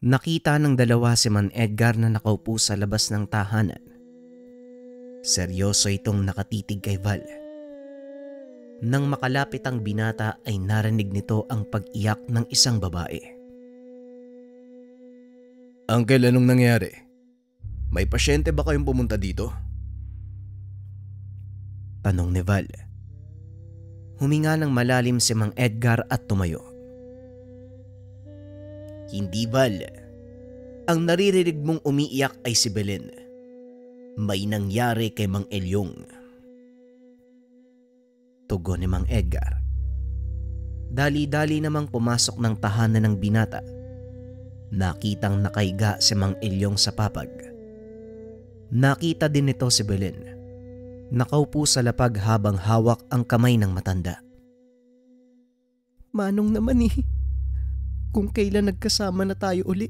Nakita ng dalawa si Man Edgar na nakaupo sa labas ng tahanan. Seryoso itong nakatitig kay Val. Nang makalapit ang binata ay narinig nito ang pag-iyak ng isang babae. Uncle, anong nangyari? May pasyente ba kayong pumunta dito? Tanong ni Val. Huminga ng malalim si Mang Edgar at tumayo. Hindi, Val. Ang naririnig mong umiiyak ay si Belen. May nangyari kay Mang Elyong. Tugon ni Mang Edgar. Dali-dali namang pumasok ng tahanan ng binata. Nakitang nakaiga si Mang Elyong sa papag. Nakita din nito si Belen. Nakaupo sa lapag habang hawak ang kamay ng matanda. Manong naman eh. Kung kailan nagkasama na tayo uli,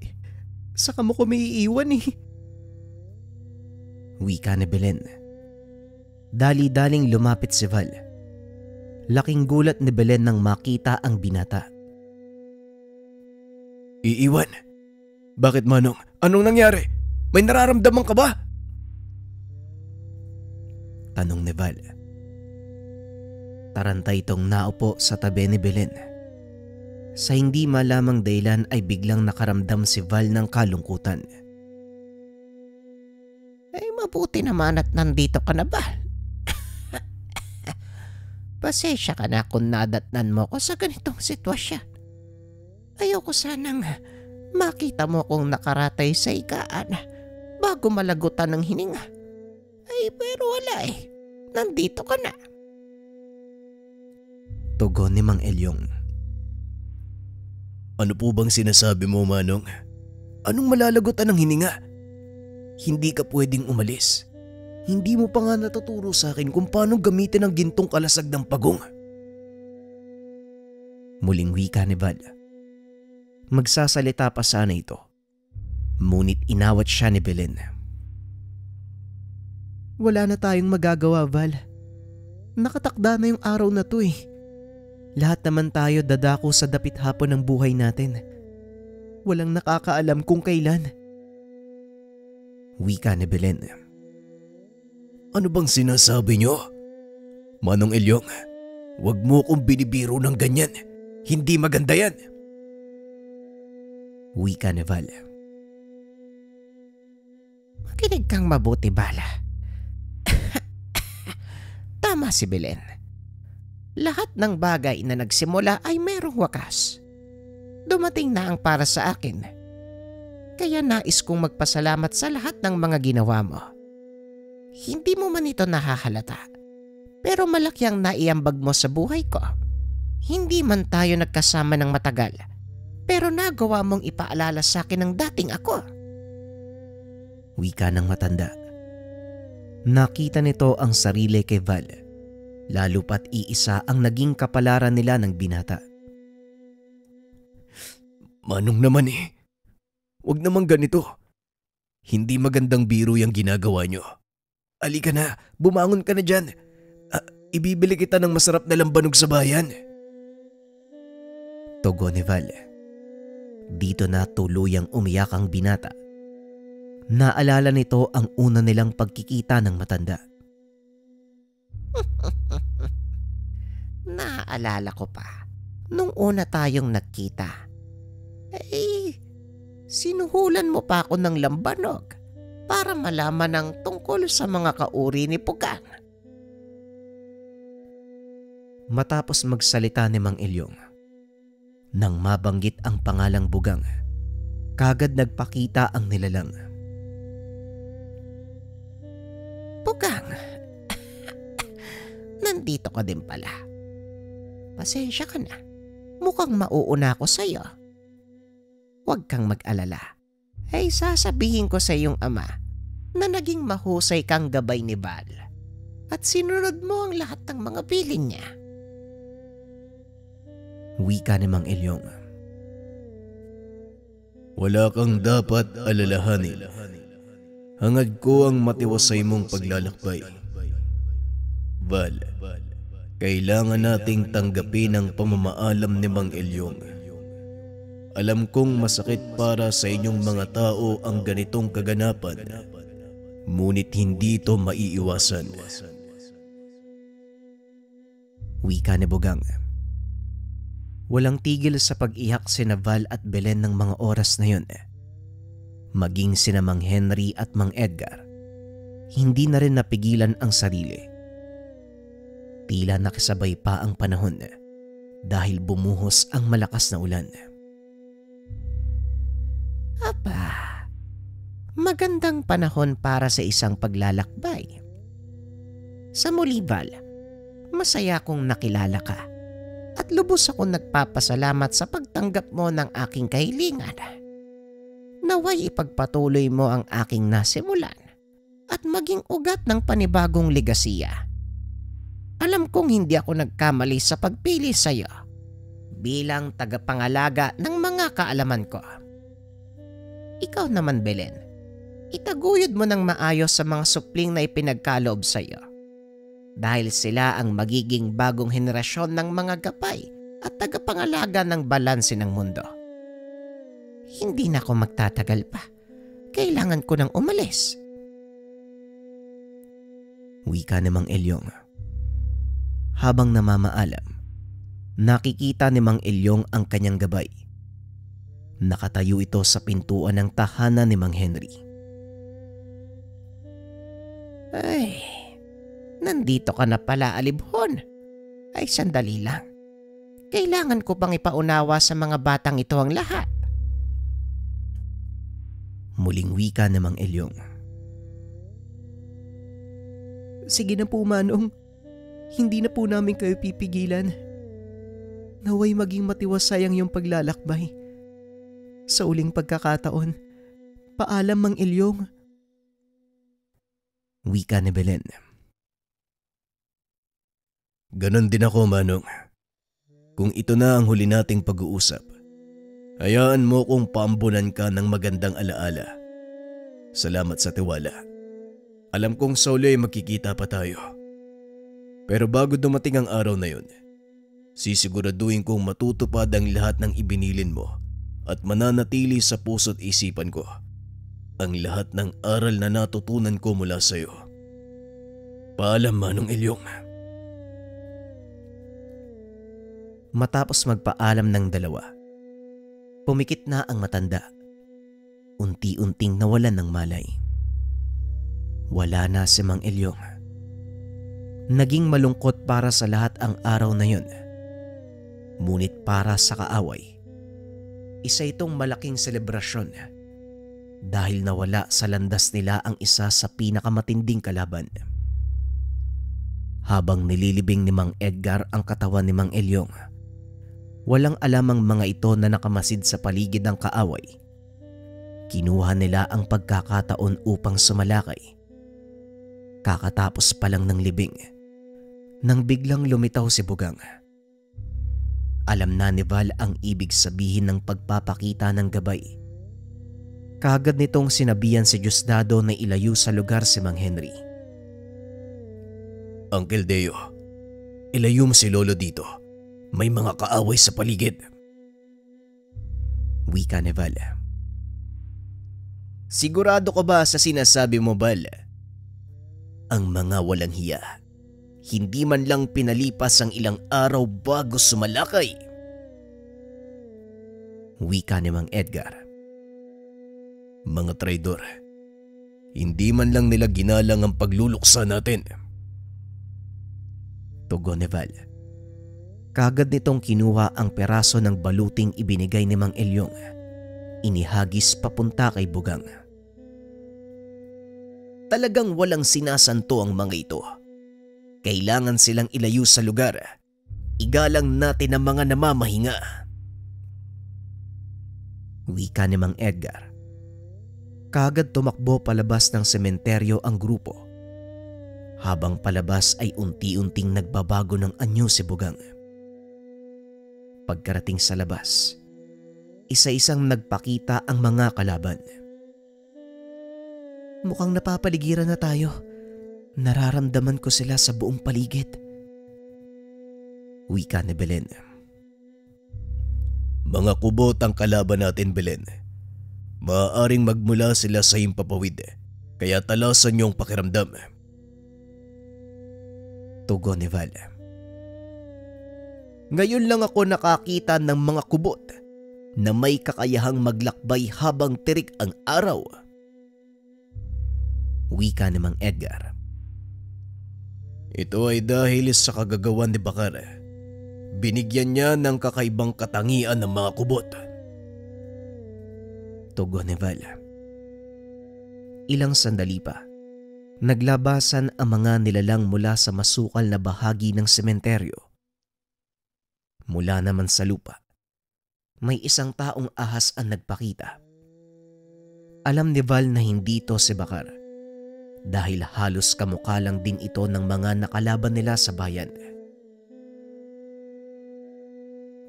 saka mo ko may iiwan eh. Wika ni Belen. Dali-daling lumapit si Val. Laking gulat ni Belen nang makita ang binata. Iiwan? Bakit, Manong? Anong nangyari? May nararamdaman ka ba? Tanong ni Val. Tarantay itong naupo sa tabi ni Belen. Sa hindi malamang dahilan ay biglang nakaramdam si Val ng kalungkutan. Ay mabuti naman at nandito ka na, Val. Pasensya ka na kung nadatnan mo ko sa ganitong sitwasyon. Ayoko sanang makita mo kung nakaratay sa higaan bago malagutan ng hininga. Ay pero wala eh. Nandito ka na. Tugon ni Mang Elyong. Ano po bang sinasabi mo, Manong? Anong malalagutan ng hininga? Hindi ka pwedeng umalis. Hindi mo pa nga natuturo sa akin kung paano gamitin ang gintong kalasag ng pagong. Muling wika ni Val. Magsasalita pa sana ito. Ngunit inawat siya ni Belen. Wala na tayong magagawa, Val. Nakatakda na yung araw na to eh. Lahat naman tayo dadako sa dapit hapon ng buhay natin. Walang nakakaalam kung kailan. Wika ni Belen. Ano bang sinasabi nyo? Manong Elyong, wag mo kong binibiro ng ganyan. Hindi maganda yan. Wika ni Val. Makinig kang mabuti, Bala. Tama si Belen. Lahat ng bagay na nagsimula ay merong wakas. Dumating na ang para sa akin. Kaya nais kong magpasalamat sa lahat ng mga ginawa mo. Hindi mo man ito nahahalata, pero malaki ang naiambag mo sa buhay ko. Hindi man tayo nagkasama ng matagal, pero nagawa mong ipaalala sa akin ng dating ako. Wika ng matanda. Nakita nito ang sarili kay Val. Lalo pat iisa ang naging kapalaran nila ng binata. Manong naman eh. Huwag namang ganito. Hindi magandang biro yung ginagawa nyo. Alika na, bumangon ka na dyan. Ibibili kita ng masarap na lambanog sa bayan. Tugon ni Val. Dito na tuluyang umiyak ang binata. Naalala nito ang una nilang pagkikita ng matanda. Naalala ko pa, nung una tayong nagkita, sinuhulan mo pa ako ng lambanog para malaman ang tungkol sa mga kauri ni Pugang. Matapos magsalita ni Mang Elyong, nang mabanggit ang pangalang Bugang, kagad nagpakita ang nilalang. Pugang, nandito ka din pala. Pasensya ka na. Mukhang mauuna ako sa'yo. Huwag kang mag-alala. Ay sasabihin ko sa iyong ama na naging mahusay kang gabay ni Val at sinunod mo ang lahat ng mga bilin niya. Wika ni Mang Elyong. Wala kang dapat alalahanin. Hangad ko ang matiwasay mong paglalakbay. Val, kailangan nating tanggapin ang pamamaalam ni Mang Elyong. Alam kong masakit para sa inyong mga tao ang ganitong kaganapan, ngunit hindi ito maiiwasan. Wika ni Bugang. Walang tigil sa pag-iyak sina Val at Belen ng mga oras na yun. Maging sina Mang Henry at Mang Edgar, hindi na rin napigilan ang sarili. Tila nakisabay pa ang panahon dahil bumuhos ang malakas na ulan. Aba, magandang panahon para sa isang paglalakbay. Sa muli, Val, masaya kong nakilala ka at lubos akong nagpapasalamat sa pagtanggap mo ng aking kahilingan. Naway ipagpatuloy mo ang aking nasimulan at maging ugat ng panibagong ligasiya. Alam kong hindi ako nagkamali sa pagpili sa iyo bilang tagapangalaga ng mga kaalaman ko. Ikaw naman, Belen, itaguyod mo ng maayos sa mga supling na ipinagkaloob sa iyo dahil sila ang magiging bagong henerasyon ng mga gapay at tagapangalaga ng balanse ng mundo. Hindi na ako magtatagal pa. Kailangan ko nang umalis. Wika ni Mang Elyong. Habang namamaalam, nakikita ni Mang Elyong ang kanyang gabay. Nakatayo ito sa pintuan ng tahanan ni Mang Henry. Ay, nandito ka na pala, Alibhon. Ay, sandali lang. Kailangan ko pang ipaunawa sa mga batang ito ang lahat. Muling wika ni Mang Elyong. Sige na po, Manong. Hindi na po namin kayo pipigilan. Naway maging matiwasay ang iyong paglalakbay. Sa uling pagkakataon, paalam, Mang Elyong. Wika ni Belen. Ganon din ako, Manong. Kung ito na ang huli nating pag-uusap, hayaan mo kong paambunan ka ng magandang alaala. Salamat sa tiwala. Alam kong sa uli magkikita pa tayo. Pero bago dumating ang araw na yun, sisiguraduhin kong matutupad ang lahat ng ibinilin mo at mananatili sa puso't isipan ko ang lahat ng aral na natutunan ko mula sa iyo. Paalam, Manong Elyong. Matapos magpaalam ng dalawa, pumikit na ang matanda. Unti-unting nawalan ng malay. Wala na si Mang Elyong. Naging malungkot para sa lahat ang araw na yun. Ngunit para sa kaaway, isa itong malaking selebrasyon dahil nawala sa landas nila ang isa sa pinakamatinding kalaban. Habang nililibing ni Mang Edgar ang katawan ni Mang Elyong, walang alam ang mga ito na nakamasid sa paligid ng kaaway. Kinuha nila ang pagkakataon upang sumalakay. Kakatapos pa lang ng libing, nang biglang lumitaw si Bugang. Alam na ni Val ang ibig sabihin ng pagpapakita ng gabay. Kaagad nitong sinabihan si Diosdado na ilayo sa lugar si Mang Henry. Uncle Deo, ilayo mo si Lolo dito. May mga kaaway sa paligid. Wika ni Val. Sigurado ka ba sa sinasabi mo, Val? Ang mga walang hiya, hindi man lang pinalipas ang ilang araw bago sumalakay. Wika ni Mang Edgar. Mga traidor, hindi man lang nila ginalang ang pagluluksa natin. Tugon ni Val. Kagad nitong kinuha ang peraso ng baluting ibinigay ni Mang Elyong. Inihagis papunta kay Bugang. Talagang walang sinasanto ang mga ito. Kailangan silang ilayo sa lugar. Igalang natin ang mga namamahinga. Wika ni Mang Edgar. Kagad tumakbo palabas ng sementeryo ang grupo. Habang palabas ay unti-unting nagbabago ng anyo si Bugang. Pagkarating sa labas, isa-isang nagpakita ang mga kalaban. Mukhang napapaligiran na tayo. Nararamdaman ko sila sa buong paligid. Wika ni Belen. Mga kubot ang kalaban natin, Belen. Maaaring magmula sila sa himpapawid, kaya talasan niyong pakiramdam. Tugon ni Val. Ngayon lang ako nakakita ng mga kubot na may kakayahang maglakbay habang tirik ang araw. Wika ni Mang Edgar. Ito ay dahil sa kagagawan ni Bakar. Binigyan niya ng kakaibang katangian ng mga kubot. Tugon ni Val. Ilang sandali pa, naglabasan ang mga nilalang mula sa masukal na bahagi ng sementeryo. Mula naman sa lupa, may isang taong ahas ang nagpakita. Alam ni Val na hindi ito si Bakar dahil halos kamukha lang din ito ng mga nakalaban nila sa bayan.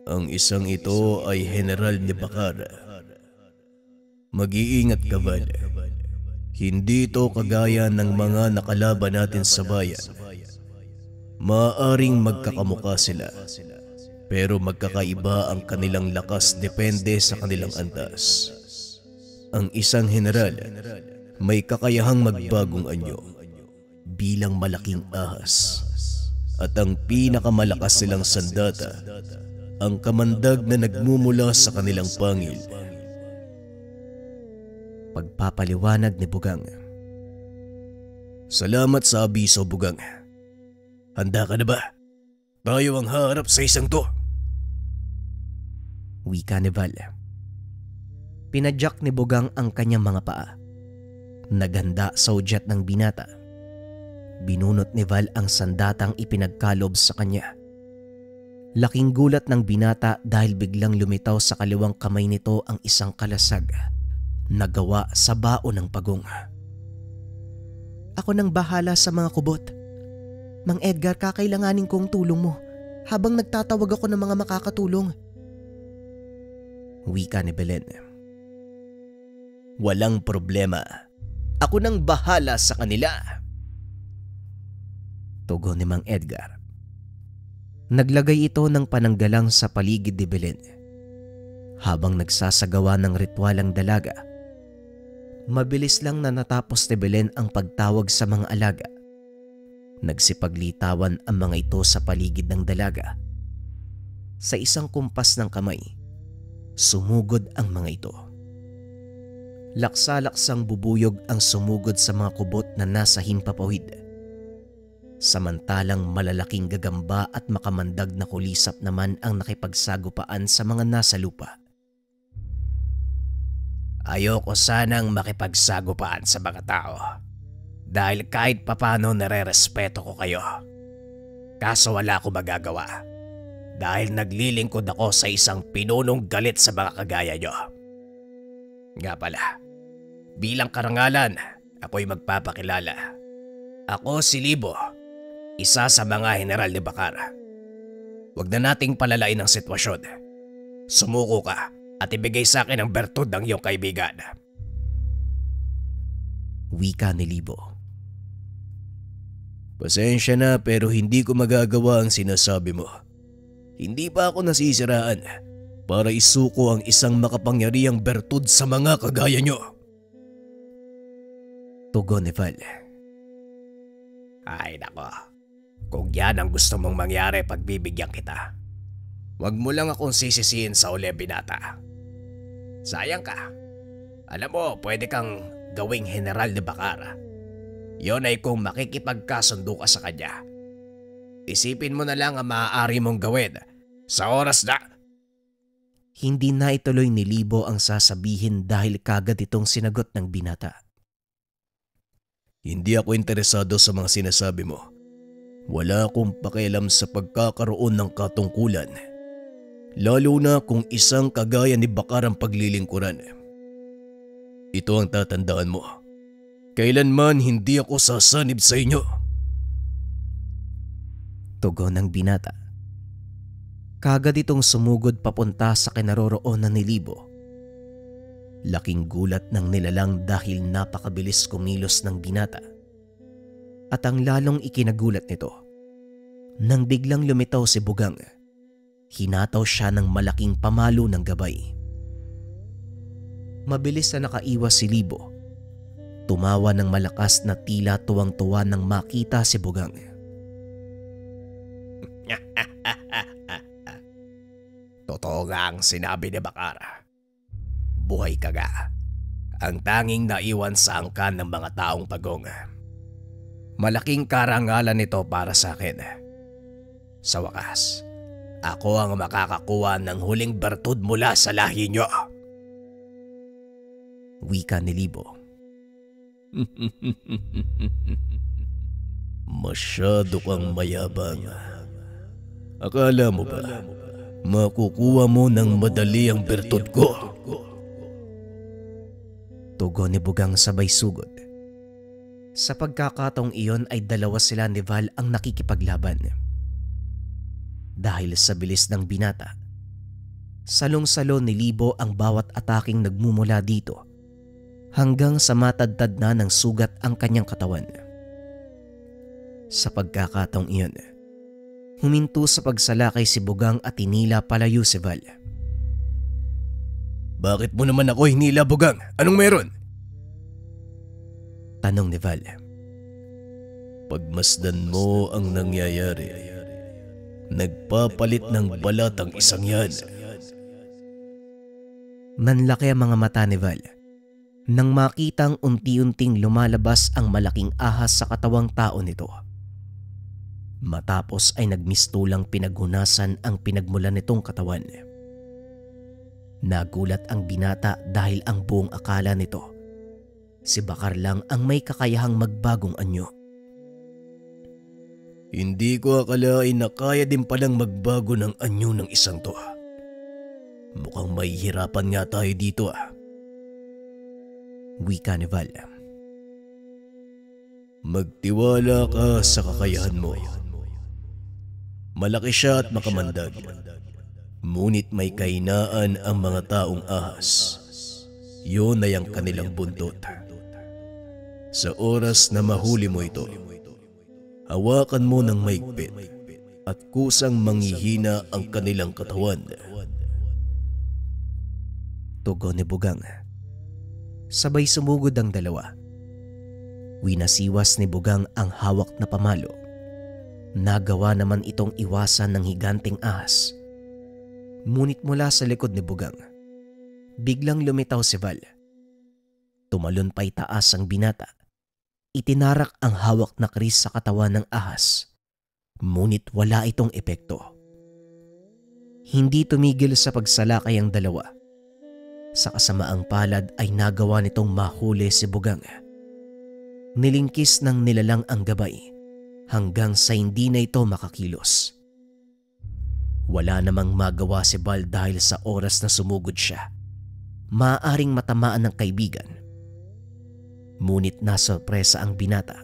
Ang isang ito ay General ni Bakar. Mag-iingat ka, Val. Hindi ito kagaya ng mga nakalaban natin sa bayan. Maaaring magkakamukha sila, pero magkakaiba ang kanilang lakas depende sa kanilang antas. Ang isang general may kakayahang magbagong anyo bilang malaking ahas. At ang pinakamalakas silang sandata, ang kamandag na nagmumula sa kanilang pangil. Pagpapaliwanag ni Bugang. Salamat sa abiso, Bugang. Handa ka na ba? Tayo ang haharap sa isang to. Wika ni Val. Pinadyak ni Bugang ang kanyang mga paa. Naganda sa udyat ng binata. Binunot ni Val ang sandatang ipinagkalob sa kanya. Laking gulat ng binata dahil biglang lumitaw sa kaliwang kamay nito ang isang kalasag na gawa sa baon ng pagong. Ako nang bahala sa mga kubot. Mang Edgar, kakailanganin kong tulong mo habang nagtatawag ako ng mga makakatulong. Wika ni Belen. Walang problema. Ako nang bahala sa kanila. Tugon ni Mang Edgar. Naglagay ito ng pananggalang sa paligid ni Belen. Habang nagsasagawa ng ritualang dalaga, mabilis lang na natapos ni Belen ang pagtawag sa mga alaga. Nagsipaglitawan ang mga ito sa paligid ng dalaga. Sa isang kumpas ng kamay, sumugod ang mga ito. Laksa-laksang bubuyog ang sumugod sa mga kubot na nasa himpapawid. Samantalang malalaking gagamba at makamandag na kulisap naman ang nakipagsagupaan sa mga nasa lupa. Ayoko sanang makipagsagupaan sa mga tao dahil kahit papano nare-respeto ko kayo. Kaso wala akong magagawa dahil naglilingkod ako sa isang pinunong galit sa mga kagaya nyo. Nga pala, bilang karangalan, ako'y magpapakilala. Ako si Libo, isa sa mga general ni Bakar. Huwag na nating palalain ang sitwasyon. Sumuko ka at ibigay sa akin ang bertud ng iyong kaibigan. Wika ni Libo. Pasensya na pero hindi ko magagawa ang sinasabi mo. Hindi pa ako nasisiraan para isuko ang isang makapangyarihang bertud sa mga kagaya nyo. Tugon ni Val. Ay nako, kung yan ang gusto mong mangyari, pagbibigyan kita. Huwag mo lang akong sisisihin sa uli, binata. Sayang ka. Alam mo, pwede kang gawing general ni Bakar. Yon ay kung makikipagkasundo ka sa kanya. Isipin mo na lang ang maaari mong gawin sa oras na... Hindi na ituloy ni Libo ang sasabihin dahil kagad itong sinagot ng binata. Hindi ako interesado sa mga sinasabi mo. Wala akong pakialam sa pagkakaroon ng katungkulan. Lalo na kung isang kagaya ni Bakar ang paglilingkuran. Ito ang tatandaan mo. Kailanman hindi ako sasanib sa inyo. Tugon ng binata. Kagad itong sumugod papunta sa kinaroroonan ni Libo. Laking gulat ng nilalang dahil napakabilis kumilos ng binata. At ang lalong ikinagulat nito, nang biglang lumitaw si Bugang, Hinataw siya ng malaking pamalo ng gabay. Mabilis na nakaiwas si Libo. Tumawa ng malakas na tila tuwang-tuwa nang makita si Bugang. Totoo nga ang sinabi ni Bakara. Buhay ka ga. Ang tanging naiwan sa angkan ng mga taong pagong. Malaking karangalan nito para sa akin. Sa wakas, ako ang makakakuha ng huling bertud mula sa lahi nyo. Wika ni Libo. Masyado kang mayabang. Akala mo ba makukuha mo ng madali ang bertud ko? Tugon ni Bugang sabay sugod. Sa pagkakataong iyon ay dalawa sila ni Val ang nakikipaglaban. Dahil sa bilis ng binata, salong-salo ni Libo ang bawat ataking nagmumula dito hanggang sa matadtad na ng sugat ang kanyang katawan. Sa pagkakataong iyon, huminto sa pagsalakay si Bugang at hinila palayo si Val. Bakit mo naman ako hinila, Bugang? Anong meron? Tanong ni Val. Pagmasdan mo ang nangyayari, nagpapalit ng balat ang isang yan. Nanlaki ang mga mata ni Val nang makitang unti-unting lumalabas ang malaking ahas sa katawang tao nito. Matapos ay nagmistulang pinaghunasan ang pinagmulan nitong katawan. Nagulat ang binata dahil ang buong akala nito, si Bakar lang ang may kakayahang magbagong anyo. Hindi ko akalain na kaya din palang magbago ng anyo ng isang to. Mukhang may hirapan nga tayo dito . Wika ni Val. Magtiwala ka sa kakayahan mo. Malaki siya at makamandag. Ngunit may kahinaan ang mga taong ahas. Yun ay ang kanilang buntot. Sa oras na mahuli mo ito, hawakan mo ng maigpit at kusang manghihina ang kanilang katawan. Tugon ni Bugang. Sabay sumugod ang dalawa. Winasiwas ni Bugang ang hawak na pamalo. Nagawa naman itong iwasan ng higanting ahas. Ngunit mula sa likod ni Bugang, biglang lumitaw si Val. Tumalon pa'y taas ang binata. Itinarak ang hawak na kris sa katawan ng ahas. Ngunit wala itong epekto. Hindi tumigil sa pagsalakay ang dalawa. Sa kasamaang palad ay nagawa nitong mahuli si Bugang. Nilingkis ng nilalang ang gabay hanggang sa hindi na ito makakilos. Wala namang magawa si Val dahil sa oras na sumugod siya. Maaaring matamaan ng kaibigan. Ngunit nasorpresa ang binata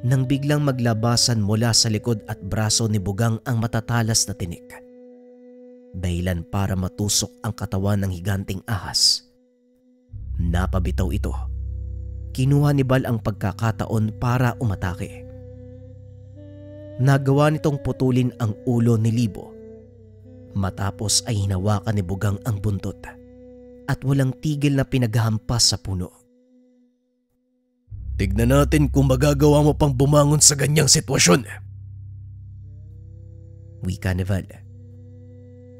nang biglang maglabasan mula sa likod at braso ni Bugang ang matatalas na tinik. Dahilan para matusok ang katawan ng higanting ahas. Napabitaw ito. Kinuha ni Val ang pagkakataon para umatake. Nagawa nitong putulin ang ulo ni Libo. Matapos ay hinawakan ni Bugang ang buntot at walang tigil na pinaghahampas sa puno. Tignan natin kung magagawa mo pang bumangon sa ganyang sitwasyon. Wika ni Val.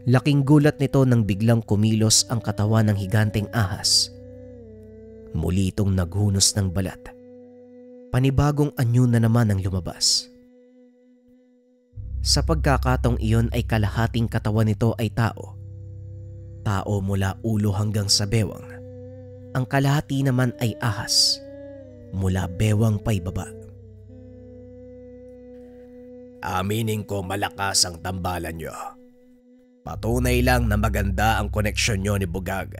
Laking gulat nito nang biglang kumilos ang katawan ng higanteng ahas. Muli itong naghunos ng balat. Panibagong anyo na naman ang lumabas. Sa pagkakataong iyon ay kalahating katawan nito ay tao. Tao mula ulo hanggang sa bewang. Ang kalahati naman ay ahas. Mula bewang paibaba. Aminin ko malakas ang tambalan nyo. Patunay lang na maganda ang koneksyon nyo ni Bugag.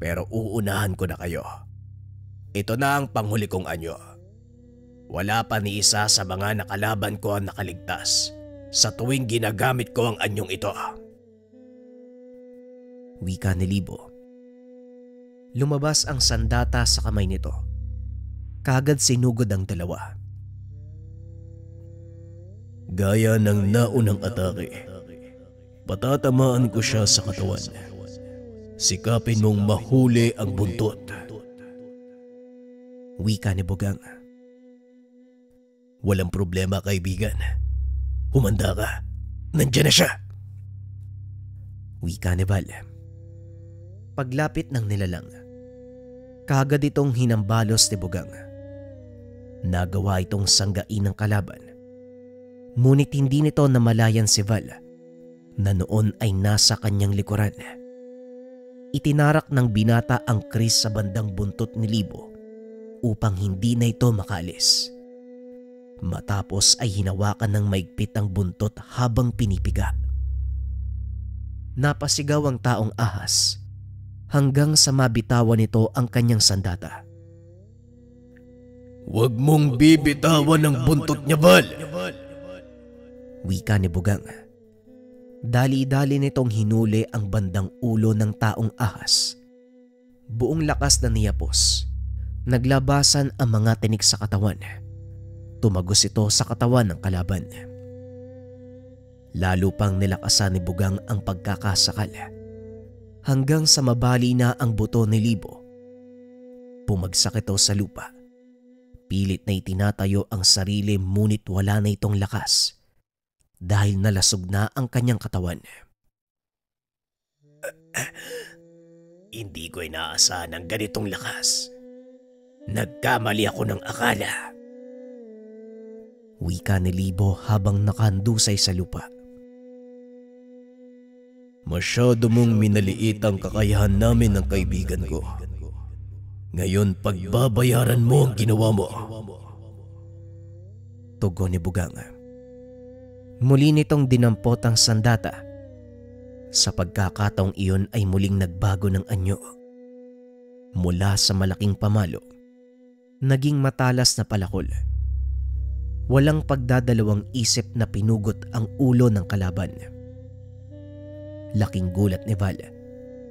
Pero uunahan ko na kayo. Ito na ang panghuli kong anyo. Wala pa ni isa sa mga nakalaban ko ang nakaligtas sa tuwing ginagamit ko ang anyong ito. Wika ni Libo. Lumabas ang sandata sa kamay nito. Kagad sinugod ang dalawa. Gaya ng naunang atake, Patatamaan ko siya sa katawan. Sikapin mong mahuli ang buntot. Wika ni Bugang. Walang problema, kaibigan. Humanda ka. Nandiyan na siya. Wika ni Val. Paglapit ng nilalang, kaagad itong hinambalos ni Bugang. Nagawa itong sanggain ng kalaban. Ngunit hindi nito namalayan si Val na noon ay nasa kanyang likuran. Itinarak ng binata ang kris sa bandang buntot ni Libo upang hindi na ito makaalis. Matapos ay hinawakan ng maigpit ang buntot habang pinipiga. Napasigaw ang taong ahas hanggang sa mabitawan nito ang kanyang sandata. Huwag mong bibitawan ang buntot niya, Val! Wika ni Bugang. Dali-dali nitong hinuli ang bandang ulo ng taong ahas. Buong lakas na niyapos. Naglabasan ang mga tinik sa katawan. Tumagos ito sa katawan ng kalaban. Lalo pang nilakasan ni Bugang ang pagkakasakal hanggang sa mabali na ang buto ni Libo. Pumagsak ito sa lupa. Pilit na itinatayo ang sarili ngunit wala na itong lakas dahil nalasog na ang kanyang katawan. Hindi ko inaasahan ng ganitong lakas. Nagkamali ako ng akala. Wika ni Libo habang nakahandusay sa lupa. Masyado mong minaliit ang kakayahan namin ng kaibigan ko. Ngayon pagbabayaran mo ang ginawa mo. Tugon ni Bugang. Muli nitong dinampot ang sandata. Sa pagkakataong iyon ay muling nagbago ng anyo. Mula sa malaking pamalo, naging matalas na palakol. Walang pagdadalawang isip na pinugot ang ulo ng kalaban. Laking gulat ni Val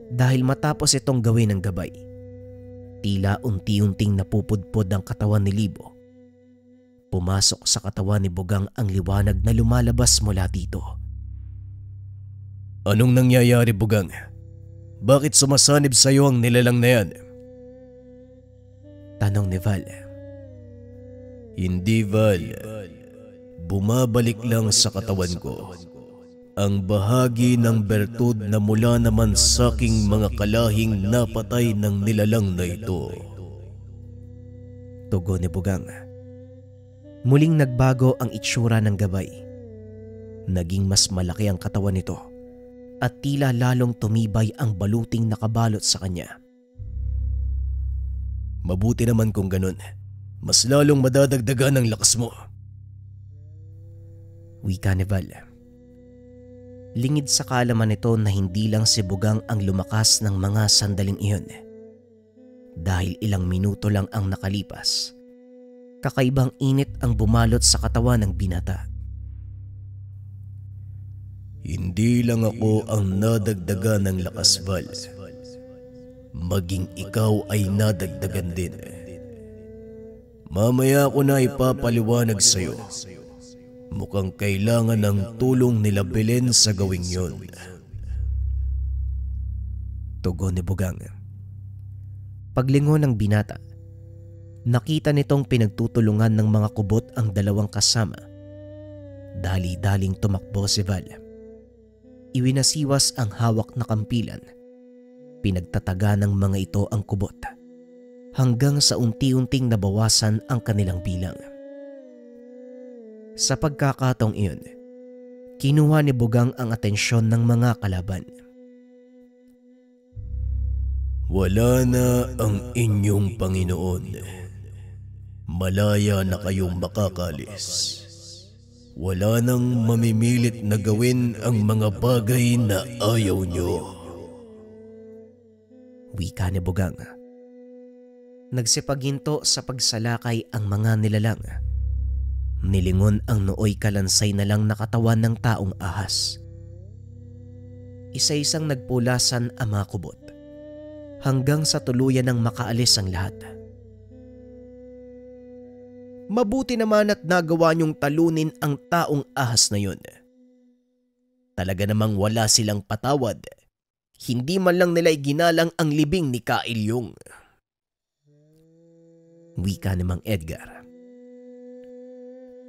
dahil matapos itong gawin ng gabay, tila unti-unting napupudpod ang katawan ni Libo. Pumasok sa katawan ni Bugang ang liwanag na lumalabas mula dito. Anong nangyayari, Bugang? Bakit sumasanib sa'yo ang nilalang na yan? Tanong ni Val. Hindi, Val. Bumabalik lang sa katawan ko ang bahagi ng bertud na mula naman sa aking mga kalahing napatay ng nilalang na ito. Tugon ni Bugang. Muling nagbago ang itsura ng gabay. Naging mas malaki ang katawan nito at tila lalong tumibay ang baluting nakabalot sa kanya. Mabuti naman kung ganun. Mas lalong madadagdagan ang lakas mo. Wika ni Val. Lingid sa kaalaman nito na hindi lang si Bugang ang lumakas ng mga sandaling iyon. Dahil ilang minuto lang ang nakalipas, kakaibang init ang bumalot sa katawan ng binata. Hindi lang ako ang nadagdagan ng lakas, Val. Maging ikaw ay nadagdagan din. Mamaya ko na ipapaliwanag sa'yo. Mukhang kailangan ng tulong nila Belen sa gawing yon. Tugon ni Bugang. Paglingon ng binata, nakita nitong pinagtutulungan ng mga kubot ang dalawang kasama. Dali-daling tumakbo si Val. Iwinasiwas ang hawak na kampilan. Pinagtataga ng mga ito ang kubot hanggang sa unti-unting nabawasan ang kanilang bilang. Sa pagkakataong iyon, kinuha ni Bugang ang atensyon ng mga kalaban. Wala na ang inyong Panginoon. Malaya na kayong makakalis. Wala nang mamimilit na gawin ang mga bagay na ayaw nyo. Wika ni Bugang. Nagsipaginto sa pagsalakay ang mga nilalang. Nilingon ang nooy kalansay na lang nakatawan ng taong ahas. Isa-isang nagpulasan ang mga kubot hanggang sa tuluyan ng makaalis ang lahat. Mabuti naman at nagawa niyong talunin ang taong ahas na yun. Talaga namang wala silang patawad. Hindi man lang nila iginalang ang libing ni Ka Ilyong. Wika ni Mang Edgar.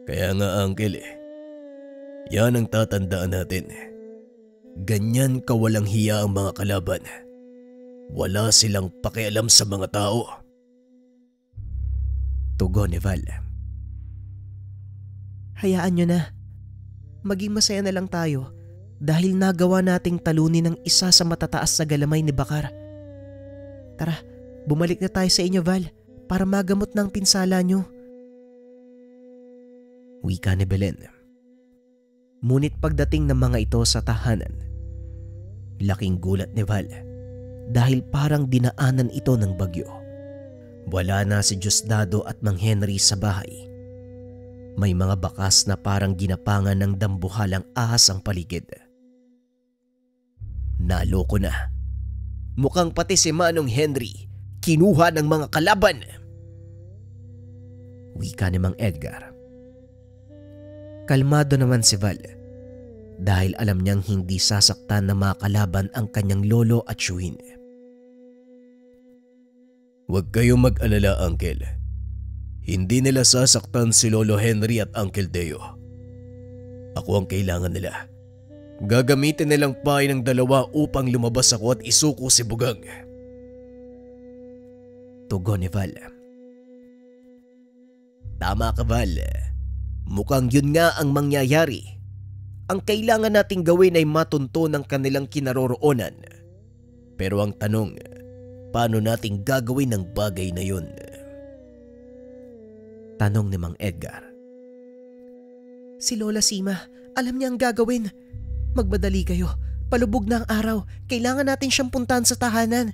Kaya nga uncle yan ang tatandaan natin. Ganyan kawalang hiya ang mga kalaban. Wala silang pakialam sa mga tao. Tugon ni Val. Hayaan nyo na. Maging masaya na lang tayo dahil nagawa nating talunin ng isa sa matataas na galamay ni Bakar. Tara, bumalik na tayo sa inyo, Val, para magamot ng pinsala nyo. Wika ni Belen. Ngunit pagdating ng mga ito sa tahanan, laking gulat ni Val dahil parang dinaanan ito ng bagyo. Wala na si Diosdado at Mang Henry sa bahay. May mga bakas na parang ginapangan ng dambuhalang ahas ang paligid. Naloko na. Mukhang pati si Manong Henry kinuha ng mga kalaban. Wika ni Mang Edgar. Kalmado naman si Val dahil alam niyang hindi sasaktan na mga kalaban ang kanyang lolo at tiyuhin. Huwag kayong mag-alala, Uncle. Hindi nila sasaktan si Lolo Henry at Uncle Deo. Ako ang kailangan nila. Gagamitin nilang pahay ng dalawa upang lumabas ako at isuko si Bugang. Tugon ni Val. Tama ka, Val. Mukhang yun nga ang mangyayari. Ang kailangan nating gawin ay matunto ng kanilang kinaroroonan. Pero ang tanong, paano nating gagawin ang bagay na yun? Tanong ni Mang Edgar. Si Lola Sima, alam niya ang gagawin. Magmadali kayo. Palubog na ang araw. Kailangan natin siyang puntahan sa tahanan.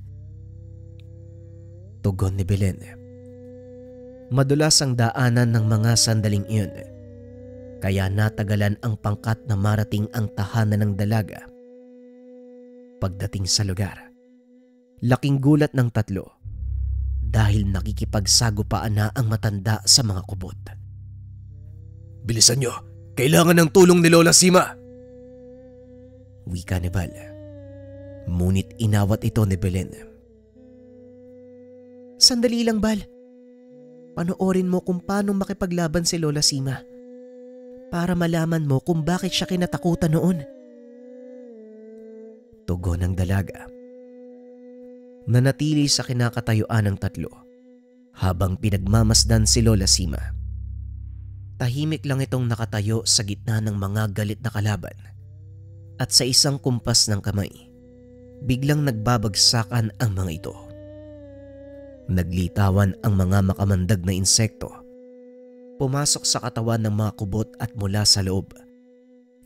Tugon ni Belen. Madulas ang daanan ng mga sandaling iyon. Kaya natagalan ang pangkat na marating ang tahanan ng dalaga. Pagdating sa lugar, laking gulat ng tatlo dahil nakikipagsagupaan na ang matanda sa mga kubot. Bilisan nyo! Kailangan ng tulong ni Lola Sima! Wika ni Val. Ngunit inawat ito ni Belen. Sandali lang, Val. Panoorin mo kung paano makipaglaban si Lola Sima para malaman mo kung bakit siya kinatakutan noon. Tugon ng dalaga. Nanatili sa kinakatayuan ng tatlo habang pinagmamasdan si Lola Sima. Tahimik lang itong nakatayo sa gitna ng mga galit na kalaban at sa isang kumpas ng kamay, biglang nagbabagsakan ang mga ito. Naglitawan ang mga makamandag na insekto. Pumasok sa katawan ng mga kubot at mula sa loob.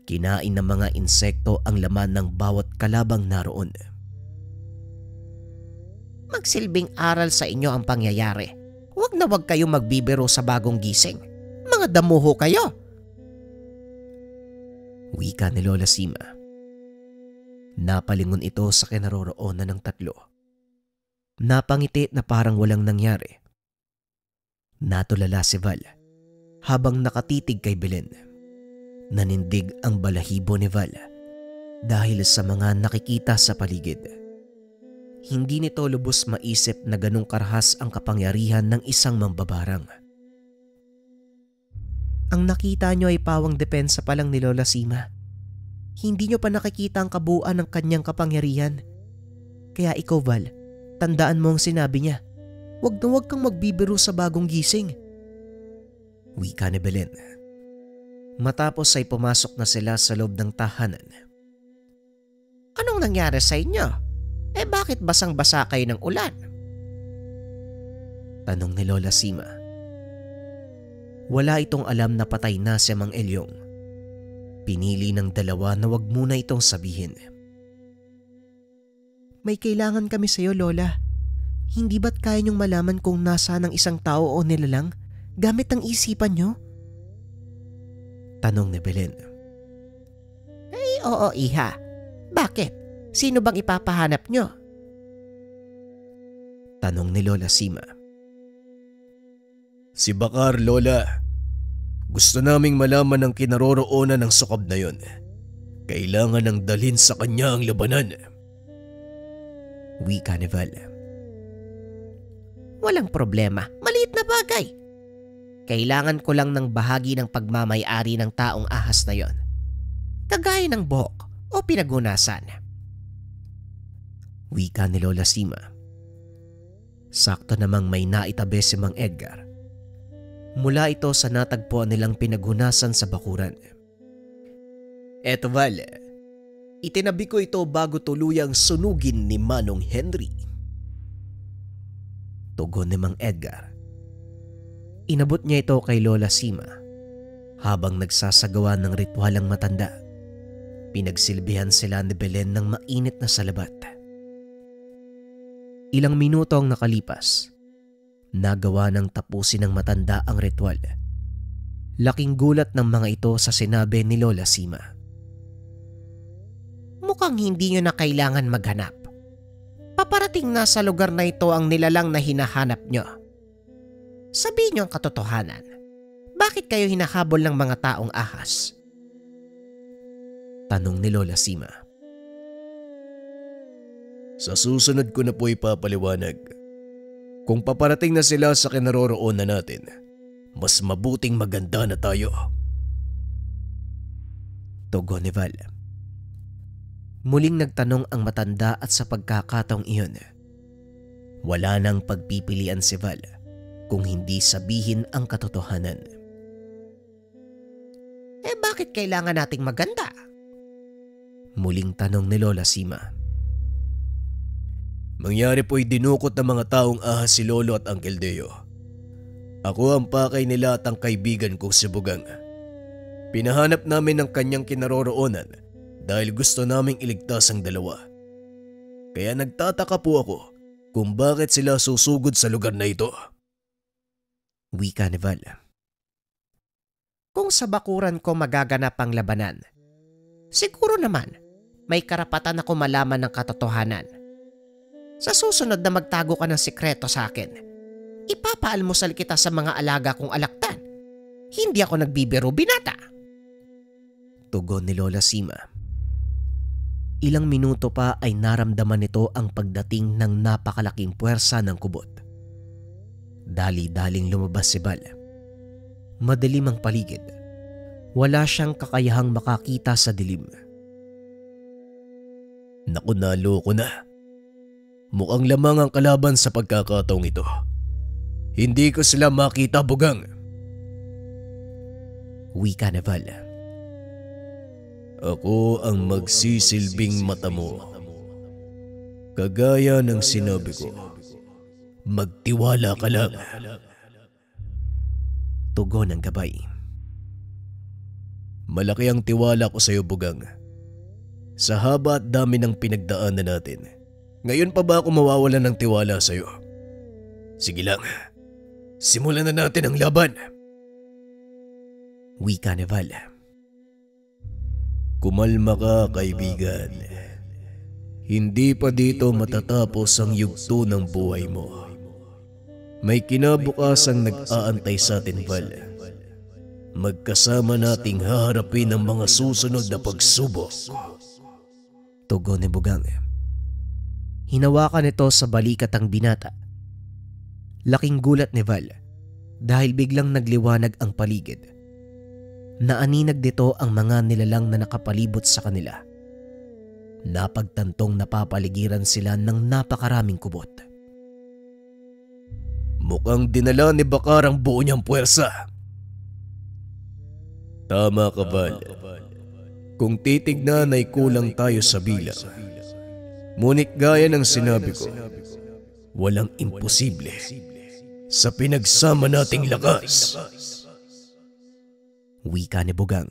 Kinain ng mga insekto ang laman ng bawat kalabang naroon. Magsilbing aral sa inyo ang pangyayari. Huwag na huwag kayong magbibiro sa bagong gising. Mga damuho kayo. Wika ni Lola Sima. Napalingon ito sa kinaroroonan ng tatlo. Napangiti na parang walang nangyari. Natulala si Val habang nakatitig kay Belen. Nanindig ang balahibo ni Val dahil sa mga nakikita sa paligid. Hindi nito lubos maisip na ganong karahas ang kapangyarihan ng isang mambabarang. Ang nakita nyo ay pawang depensa pa lang ni Lola Sima. Hindi nyo pa nakikita ang kabuuan ng kanyang kapangyarihan. Kaya ikaw, Val, tandaan mo ang sinabi niya. Huwag na huwag kang magbibiro sa bagong gising. Wika ni Belen. Matapos ay pumasok na sila sa loob ng tahanan. Anong nangyari sa inyo? Bakit basang-basa kayo ng ulan? Tanong ni Lola Sima. Wala itong alam na patay na si Mang Elyong. Pinili ng dalawa na wag muna itong sabihin. May kailangan kami sa iyo, Lola. Hindi ba't kaya niyong malaman kung nasaan ang isang tao o nilalang gamit ang isipan niyo? Tanong ni Belen. Oo, iha. Bakit? Sino bang ipapahanap niyo? Tanong ni Lola Sima. Si Bakar, Lola. Gusto naming malaman ang kinaroroonan ng sukob na yon. Kailangan nang dalhin sa kanya ang labanan. Wika ni Val. Walang problema, maliit na bagay. Kailangan ko lang ng bahagi ng pagmamay-ari ng taong ahas na yon. Kagaya ng buhok o pinagunasan. Wika ni Lola Sima. Sakto namang may naitabi si Mang Edgar. Mula ito sa natagpuan nilang pinagunasan sa bakuran. Eto Val, itinabi ko ito bago tuluyang sunugin ni Manong Henry. Tugon ni Mang Edgar. Inabot niya ito kay Lola Sima habang nagsasagawa ng ritual ang matanda. Pinagsilbihan sila ni Belen ng mainit na salabat. Ilang minuto ang nakalipas. Nagawa ng tapusin ng matanda ang ritual. Laking gulat ng mga ito sa sinabi ni Lola Sima. Mukhang hindi nyo na kailangan maghanap. Paparating na sa lugar na ito ang nilalang na hinahanap nyo. Sabihin nyo ang katotohanan. Bakit kayo hinahabol ng mga taong ahas? Tanong ni Lola Sima. Sa susunod ko na po ipapaliwanag. Kung paparating na sila sa kinaroroonan natin, mas mabuting maganda na tayo. Tugon ni Val. Muling nagtanong ang matanda at sa pagkakataong iyon, wala nang pagpipilian si Val kung hindi sabihin ang katotohanan. Bakit kailangan nating maganda? Muling tanong ni Lola Sima. Mangyari po'y dinukot ng mga taong ahas si Lolo at Uncle Deo. Ako ang pakay nila at ang kaibigan kong si Bugang. Pinahanap namin ang kanyang kinaroroonan dahil gusto naming iligtas ang dalawa. Kaya nagtataka po ako kung bakit sila susugod sa lugar na ito. Wika ni Val. Kung sa bakuran ko magaganap ang labanan, siguro naman may karapatan ako malaman ng katotohanan. Sa susunod na magtago ka ng sikreto sa akin, ipapaalmusal kita sa mga alaga kong alaktan. Hindi ako nagbibiro, binata. Tugon ni Lola Sima. Ilang minuto pa ay naramdaman nito ang pagdating ng napakalaking puwersa ng kubot. Dali-daling lumabas si Val. Madilim ang paligid. Wala siyang kakayahang makakita sa dilim. Naku, naloko na. Mukhang lamang ang kalaban sa pagkakataong ito. Hindi ko sila makita, Bugang. Wika ni Val. Ako ang magsisilbing mata mo. Kagaya ng sinabi ko, magtiwala ka lang. Tugon ng gabay. Malaki ang tiwala ko sa iyo, Bugang. Sa haba at dami ng pinagdaanan natin, ngayon pa ba ako mawawalan ng tiwala sa iyo? Sige lang, simulan na natin ang laban. Wika ni Val. Kumalma ka, kaibigan. Hindi pa dito matatapos ang yugto ng buhay mo. May kinabukasang nag-aantay sa atin, Val. Magkasama nating haharapin ang mga susunod na pagsubok. Tugon ni Bugang. Hinawakan nito sa balikat ang binata. Laking gulat ni Val dahil biglang nagliwanag ang paligid. Naaninag dito ang mga nilalang na nakapalibot sa kanila. Napagtantong napapaligiran sila ng napakaraming kubot. Mukhang dinala ni Bakar ang buo niyang puwersa. Tama ka, Val. Kung titignan ay kulang tayo sa bilang. Ngunit gaya ng sinabi ko, walang imposible sa pinagsama nating lakas. Wika ni Bugang.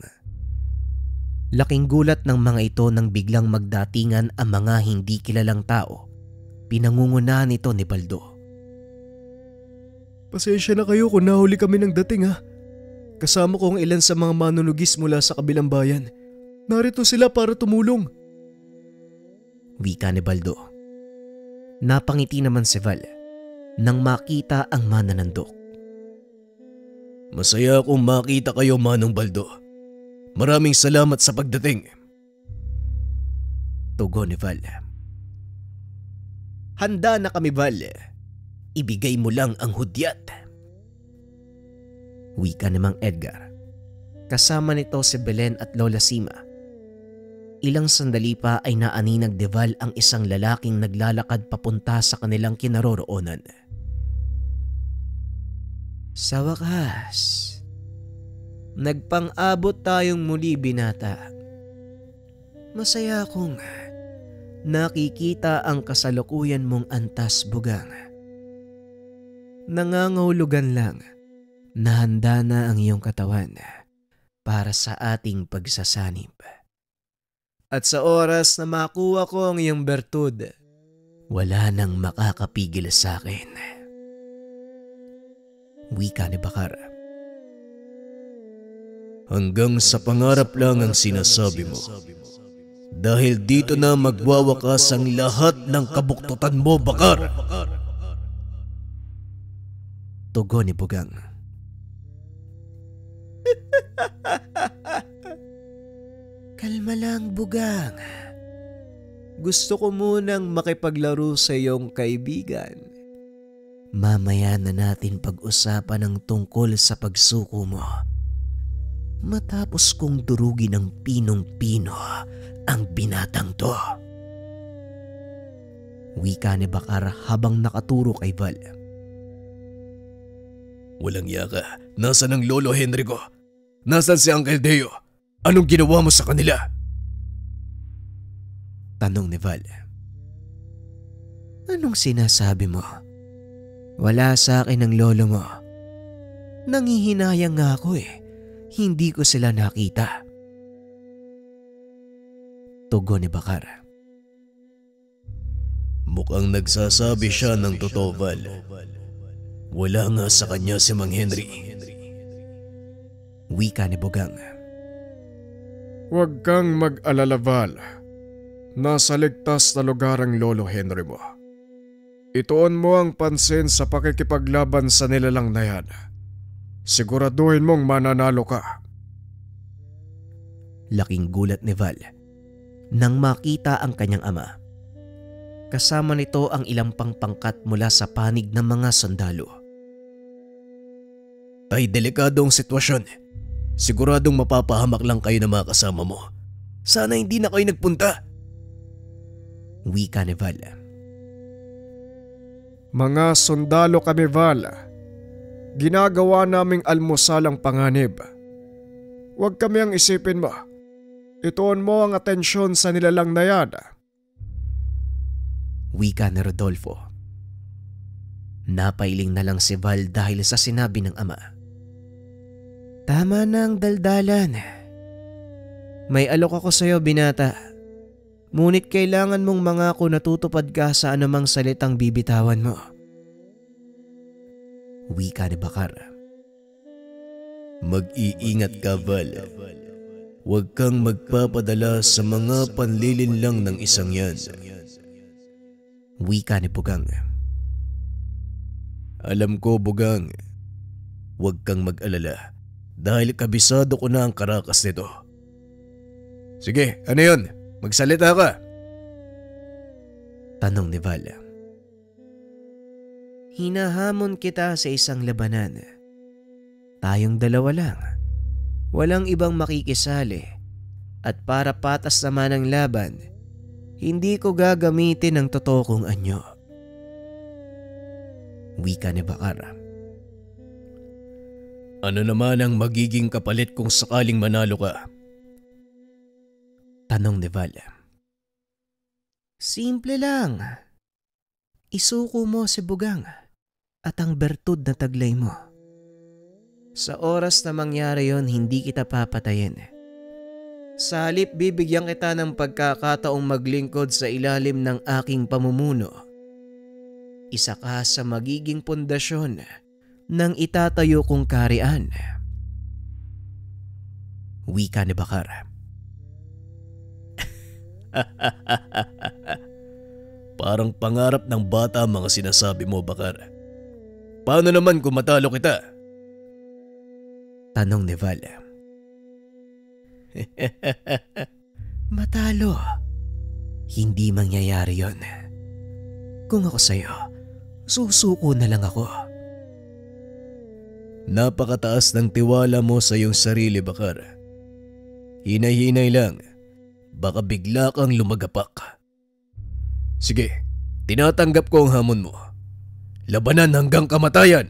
Laking gulat ng mga ito nang biglang magdatingan ang mga hindi kilalang tao. Pinangungunahan ito ni Baldo. Pasensya na kayo kung nahuli kami ng dating ha. Kasama ko ang ilan sa mga manunugis mula sa kabilang bayan. Narito sila para tumulong. Wika ni Baldo. Napangiti naman si Val nang makita ang mananandok. Masaya akong makita kayo, Manong Baldo. Maraming salamat sa pagdating. Tugon ni Val. Handa na kami, Val. Ibigay mo lang ang hudyat. Wika ni Mang Edgar. Kasama nito si Belen at Lola Sima. Ilang sandali pa ay naaninag ni Val ang isang lalaking naglalakad papunta sa kanilang kinaroroonan. Sa wakas, nagpang-abot tayong muli, binata. Masaya akong nakikita ang kasalukuyan mong antas, Bugang. Nangangahulugan lang na handa na ang iyong katawan para sa ating pagsasanib. At sa oras na makuha ko ang iyong bertud, wala nang makakapigil sa akin. Wika ni Bakar. Hanggang sa pangarap lang ang sinasabi mo. Dahil dito na magwawakas ang lahat ng kabuktutan mo, Bakar. Tugon ni Bugang. Kalma lang, Bugang. Gusto ko munang makipaglaro sa iyong kaibigan. Mamaya na natin pag-usapan ang tungkol sa pagsuko mo. Matapos kong durugin ng pinong-pino ang binatang to. Wika ni Bakar habang nakaturo kay Val. Walang yaka. Nasaan ang Lolo Henry ko? Nasaan si Uncle Deo? Anong ginawa mo sa kanila? Tanong ni Val. Anong sinasabi mo? Wala sa akin ang lolo mo. Nangihinayang nga ako eh. Hindi ko sila nakita. Tugon ni Bakar. Mukhang nagsasabi siya ng totoo, Val. Wala nga sa kanya si Mang Henry. Wika ni Bugang. Huwag kang mag-alala, Val. Nasa ligtas na lugar ang Lolo Henry mo. Ituon mo ang pansin sa pakikipaglaban sa nilalang na yan. Siguraduhin mong mananalo ka. Laking gulat ni Val nang makita ang kanyang ama. Kasama nito ang ilang pangpangkat mula sa panig ng mga sundalo. Ay, delikadong sitwasyon. Siguradong mapapahamak lang kayo ng mga kasama mo. Sana hindi na kayo nagpunta. Wika ni Val. Mga sundalo kami, Val. Ginagawa naming almusal ang panganib. Huwag kami ang isipin mo. Ituon mo ang atensyon sa nilalang na yan. Wika ni Rodolfo. Napailing na lang si Val dahil sa sinabi ng ama. Tama na ang daldalan. May alok ako sa iyo, binata. Ngunit kailangan mong mangako na tutupad ka sa anumang salitang bibitawan mo. Wika ni Bakar. Mag-iingat ka, Val. Huwag kang magpapadala sa mga panlilinlang ng isang yan. Wika ni Bugang. Alam ko, Bugang. Huwag kang mag-alala dahil kabisado ko na ang karakas nito. Sige, ano yun? Magsalita ka. Tanong ni Val. Hinahamon kita sa isang labanan. Tayong dalawa lang. Walang ibang makikisali. At para patas naman ang laban, hindi ko gagamitin ang totoo kong anyo. Wika ni Bakar. Ano naman ang magiging kapalit kung sakaling manalo ka? Tanong ni Val. Simple lang. Isuko mo si Bugang at ang bertud na taglay mo. Sa oras na mangyari yon, hindi kita papatayin. Sa halip, bibigyan kita ng pagkakataong maglingkod sa ilalim ng aking pamumuno. Isa ka sa magiging pundasyon ng itatayo kong kaharian. Wika ni Bakar. Parang pangarap ng bata ang mga sinasabi mo, Bakar. Paano naman kung matalo kita? Tanong ni Val. Matalo? Hindi mangyayari yon. Kung ako sa'yo, susuko na lang ako. Napakataas ng tiwala mo sa iyong sarili, Bakar. Hinay-hinay lang. Baka bigla kang lumagapak. Sige, tinatanggap ko ang hamon mo. Labanan hanggang kamatayan.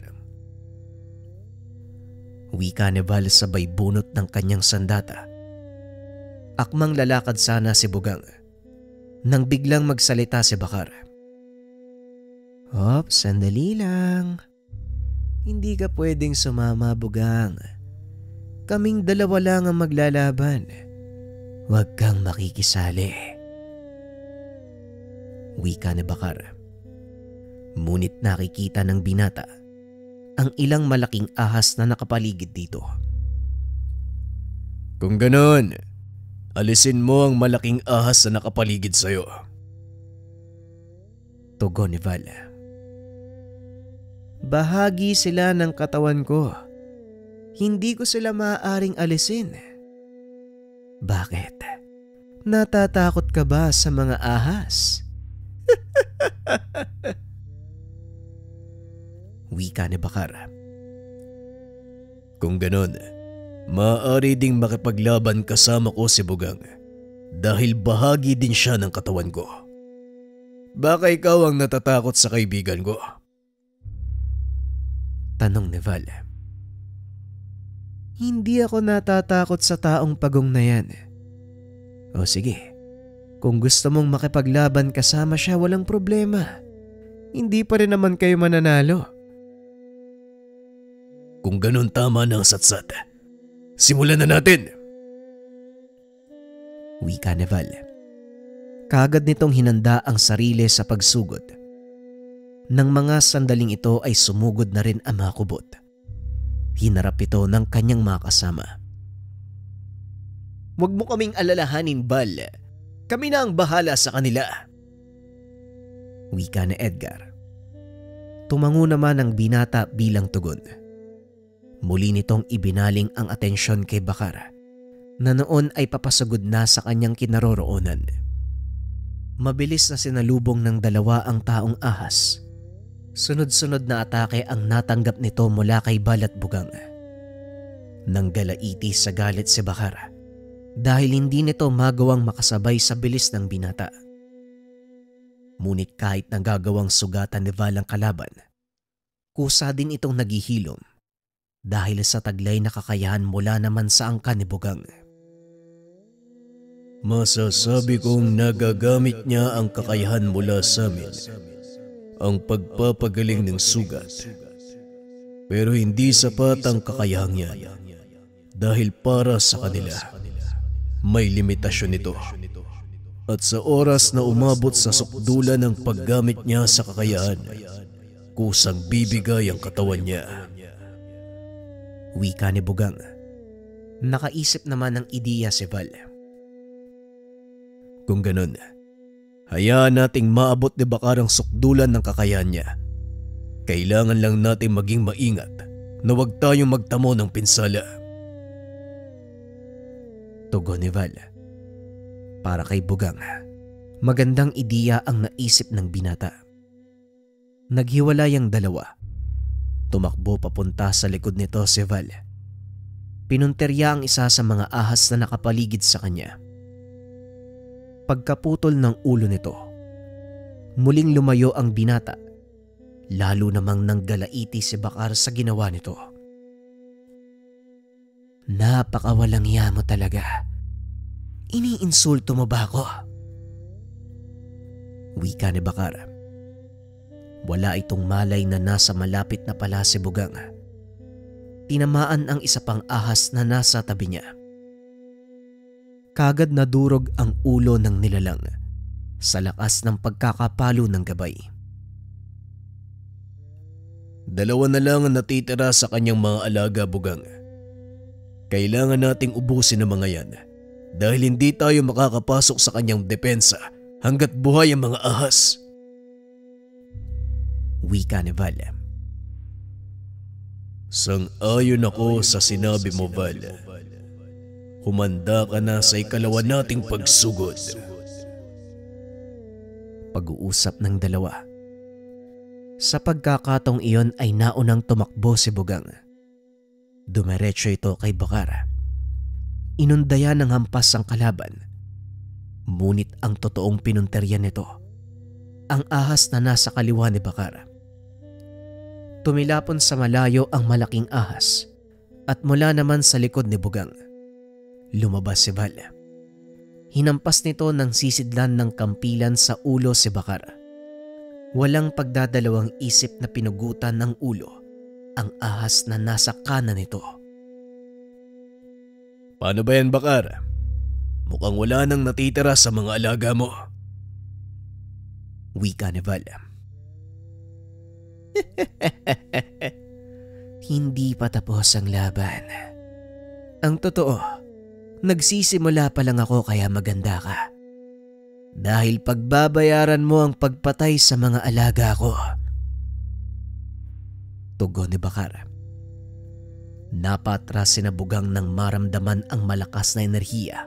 Wika ni Val sabay bunot ng kanyang sandata. Akmang lalakad sana si Bugang nang biglang magsalita si Bakar. Hop, sandali lang. Hindi ka pwedeng sumama, Bugang. Kaming dalawa lang ang maglalaban. Huwag kang makikisali. Wika ni Bakar. Ngunit nakikita ng binata ang ilang malaking ahas na nakapaligid dito. Kung ganon, alisin mo ang malaking ahas na nakapaligid sa'yo. Tugon ni Val. Bahagi sila ng katawan ko. Hindi ko sila maaaring alisin. Bakit? Natatakot ka ba sa mga ahas? Wika ni Bakar. Kung ganon, maaari ding makipaglaban kasama ko si Bugang dahil bahagi din siya ng katawan ko. Baka ikaw ang natatakot sa kaibigan ko? Tanong ni Val. Hindi ako natatakot sa taong pagong na yan. O sige, kung gusto mong makipaglaban kasama siya, walang problema. Hindi pa rin naman kayo mananalo. Kung ganun, tama na ang satsat. Simulan na natin! Wika ni Val. Kaagad nitong hinanda ang sarili sa pagsugod. Nang mga sandaling ito ay sumugod na rin ang mga kubot. Hinarap ito ng kanyang mga kasama. Huwag mo kaming alalahanin, Val. Kami na ang bahala sa kanila. Wika ni Edgar. Tumango naman ang binata bilang tugon. Muli nitong ibinaling ang atensyon kay Bakar na noon ay papasagod na sa kanyang kinaroroonan. Mabilis na sinalubong ng dalawa ang taong ahas. Sunod-sunod na atake ang natanggap nito mula kay Val at Bugang. Nanggalaiti sa galit si Bakar dahil hindi nito magawang makasabay sa bilis ng binata. Ngunit kahit nagagawang sugatan ni Val ang kalaban, kusa din itong naghihilom dahil sa taglay na kakayahan mula naman sa angkan ni Bugang. Masasabi kong nagagamit niya ang kakayahan mula sa amin, ang pagpapagaling ng sugat. Pero hindi sapat ang kakayahang yan dahil para sa kanila may limitasyon ito. At sa oras na umabot sa sukdulan ng paggamit niya sa kakayahan, kusang bibigay ang katawan niya. Wika ni Bugang. Nakaisip naman ng ideya si Val. Kung ganun, hayaan nating maabot ni Bakar ang sukdulan ng kakayahan niya. Kailangan lang natin maging maingat na huwag tayong magtamo ng pinsala. Tugon ni Val. Para kay Bugang, magandang ideya ang naisip ng binata. Naghiwalay ang dalawa. Tumakbo papunta sa likod nito si Val. Pinunterya ang isa sa mga ahas na nakapaligid sa kanya. Pagkaputol ng ulo nito, muling lumayo ang binata, lalo namang nanggalaiti si Bakar sa ginawa nito. Napakawalang hiya mo talaga. Iniinsulto mo ba ako? Wika ni Bakar. Wala itong malay na nasa malapit na pala si Bugang. Tinamaan ang isa pang ahas na nasa tabi niya. Kagad nadurog ang ulo ng nilalang sa lakas ng pagkakapalo ng gabay. Dalawa na lang ang natitira sa kanyang mga alaga, Bugang. Kailangan nating ubusin ang mga yan dahil hindi tayo makakapasok sa kanyang depensa hanggat buhay ang mga ahas. Wika ni Val. Sang-ayon ako sa sinabi mo, Val. Humanda ka na sa ikalawa nating pagsugod. pag-uusap ng dalawa. Sa pagkakataong iyon ay naunang tumakbo si Bugang. Dumiretso ito kay Bakara. Inundayan ng hampas ang kalaban. Ngunit ang totoong pinunterya nito, ang ahas na nasa kaliwa ni Bakara. Tumilapon sa malayo ang malaking ahas at mula naman sa likod ni Bugang, lumabas si Val. Hinampas nito ng sisidlan ng kampilan sa ulo si Bakara. Walang pagdadalawang isip na pinugutan ng ulo ang ahas na nasa kanan nito. Paano ba yan, Bakara? Mukhang wala nang natitira sa mga alaga mo. Wika ni Val. Hindi pa tapos ang laban. Ang totoo, nagsisimula pa lang ako kaya maganda ka. Dahil pagbabayaran mo ang pagpatay sa mga alaga ko. Tugon ni Bakara. Napatras si Bugang nang maramdaman ang malakas na enerhiya.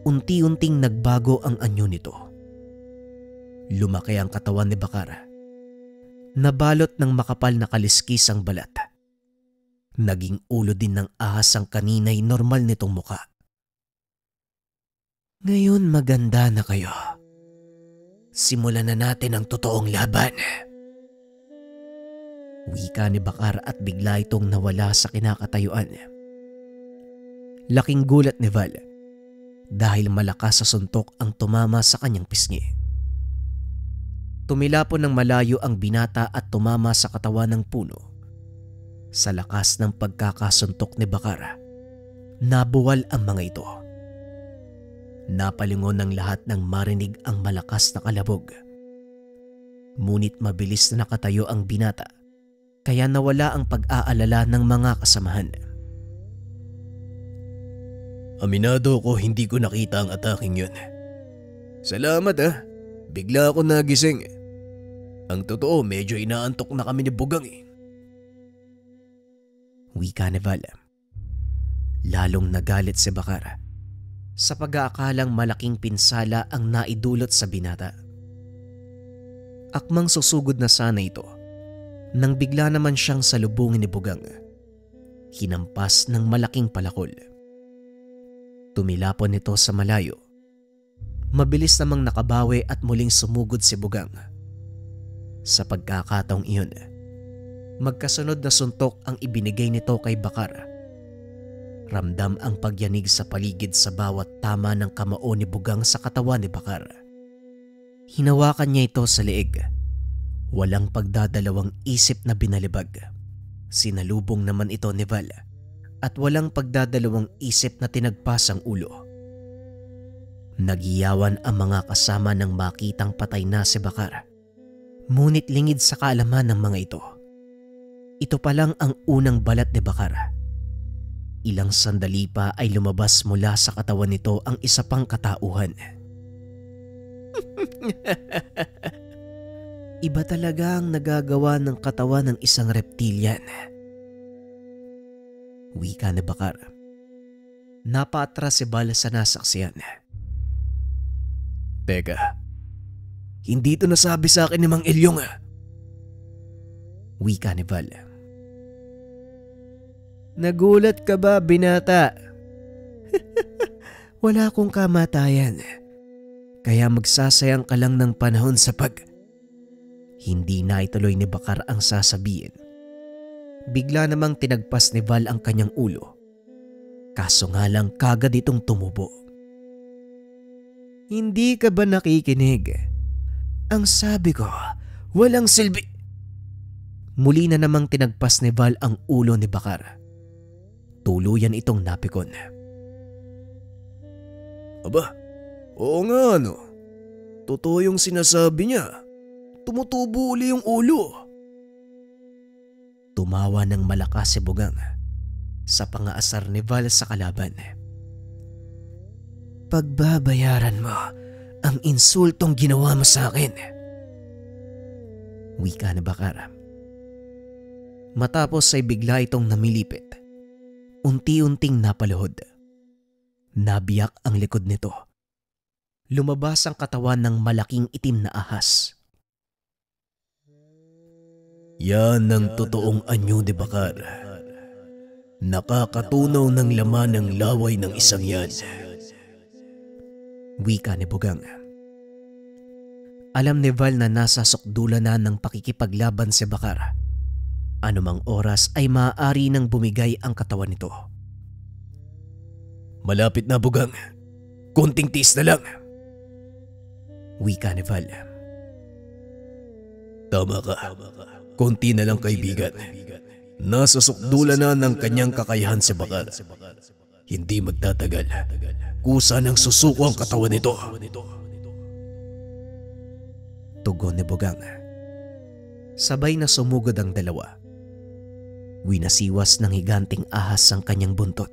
Unti-unting nagbago ang anyo nito. Lumaki ang katawan ni Bakara. Nabalot ng makapal na kaliskis ang balat. Naging ulo din ng ahas ang kanina'y normal nitong muka. Ngayon maganda na kayo. Simulan na natin ang totoong laban. Wika ni Bakara at bigla itong nawala sa kinakatayuan. Laking gulat ni Val dahil malakas sa suntok ang tumama sa kanyang pisngi. Tumilapon ng malayo ang binata at tumama sa katawan ng puno. Sa lakas ng pagkakasuntok ni Bakara, nabuwal ang mga ito. Napalingon ng lahat ng marinig ang malakas na kalabog. Ngunit mabilis na nakatayo ang binata, kaya nawala ang pag-aalala ng mga kasamahan. Aminado ko hindi ko nakita ang ataking yun. Salamat bigla ako nagising. Ang totoo medyo inaantok na kami ni Bugang Wika ni Val. Lalong nagalit si Bakara sa pag-aakalang malaking pinsala ang naidulot sa binata. Akmang susugod na sana ito nang bigla naman siyang salubungin ni Bugang. Hinampas ng malaking palakol. Tumilapon nito sa malayo. Mabilis namang nakabawi at muling sumugod si Bugang. Sa pagkakataong iyon, magkasunod na suntok ang ibinigay nito kay Bakara. Ramdam ang pagyanig sa paligid sa bawat tama ng kamao ni Bugang sa katawan ni Bakara. Hinawakan niya ito sa leeg. Walang pagdadalawang isip na binalibag. Sinalubong naman ito ni Val at walang pagdadalawang isip na tinagpas ang ulo. Nagiyawan ang mga kasama nang makitang patay na si Bakara. Ngunit lingid sa kaalaman ng mga ito. Ito pa lang ang unang balat ni Bakara. Ilang sandali pa ay lumabas mula sa katawan nito ang isa pang katauhan. Iba talaga ang nagagawa ng katawan ng isang reptilian. Wika ni Bakara. Napaatras si Val sa nasaksiyan. Teka, hindi ito nasabi sa akin ni Mang Elyong Wika ni Val. Nagulat ka ba, binata? Wala akong kamatayan. Kaya magsasayang ka lang ng panahon sa Hindi na ituloy ni Bakara ang sasabihin. Bigla namang tinagpas ni Val ang kanyang ulo. Kaso nga lang kagad itong tumubo. Hindi ka ba nakikinig? Ang sabi ko, walang silbi. Muli na namang tinagpas ni Val ang ulo ni Bakara. Tuluyan itong napikon. Aba, oo nga Totoo yung sinasabi niya. Tumutubo uli yung ulo. Tumawa ng malakas si Bugang sa pangaasar ni Val sa kalaban. Pagbabayaran mo ang insultong ginawa mo sa akin. Wika ni Bakara. Matapos ay bigla itong namilipit. Unti-unting napaluhod. Nabiyak ang likod nito. lumabas ang katawan ng malaking itim na ahas. Yan ang totoong anyo de Bakar. Nakakatunaw ng laman ng laway ng isang yan. Wika ni Bugang. Alam ni Val na nasa sukdulan na ng pakikipaglaban si Bakar. Anumang oras ay maaari nang bumigay ang katawan nito. Malapit na, Bugang. Konting tiis na lang. Wika ni Val. Tama ka. Konti na lang, kaibigan. Nasa sukdulan na ng kanyang kakayahan si Bakar. Hindi magtatagal. Kusa nang susuko ang katawan nito. Tugon ni Bugang. Sabay na sumugod ang dalawa. Winasiwas ng higanting ahas ang kanyang buntot.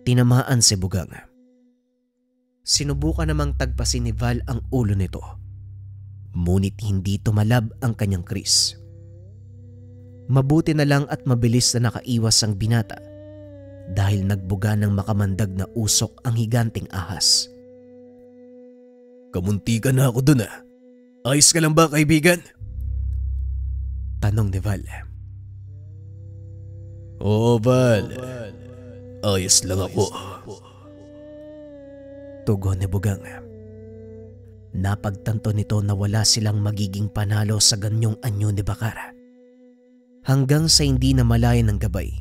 Tinamaan si Bugang. Sinubukan namang tagpasin ni Val ang ulo nito. Ngunit hindi tumalab ang kanyang kris. Mabuti na lang at mabilis na nakaiwas ang binata dahil nagbuga ng makamandag na usok ang higanting ahas. Kamunti ka na ako dun ah. Ayos ka lang ba, kaibigan? Tanong ni Val. Oo, Val. Ayos lang ako. Tugon ni Bugang. Napagtanto nito na wala silang magiging panalo sa ganyong anyo ni Bakar. Hanggang sa hindi na malayan ng gabay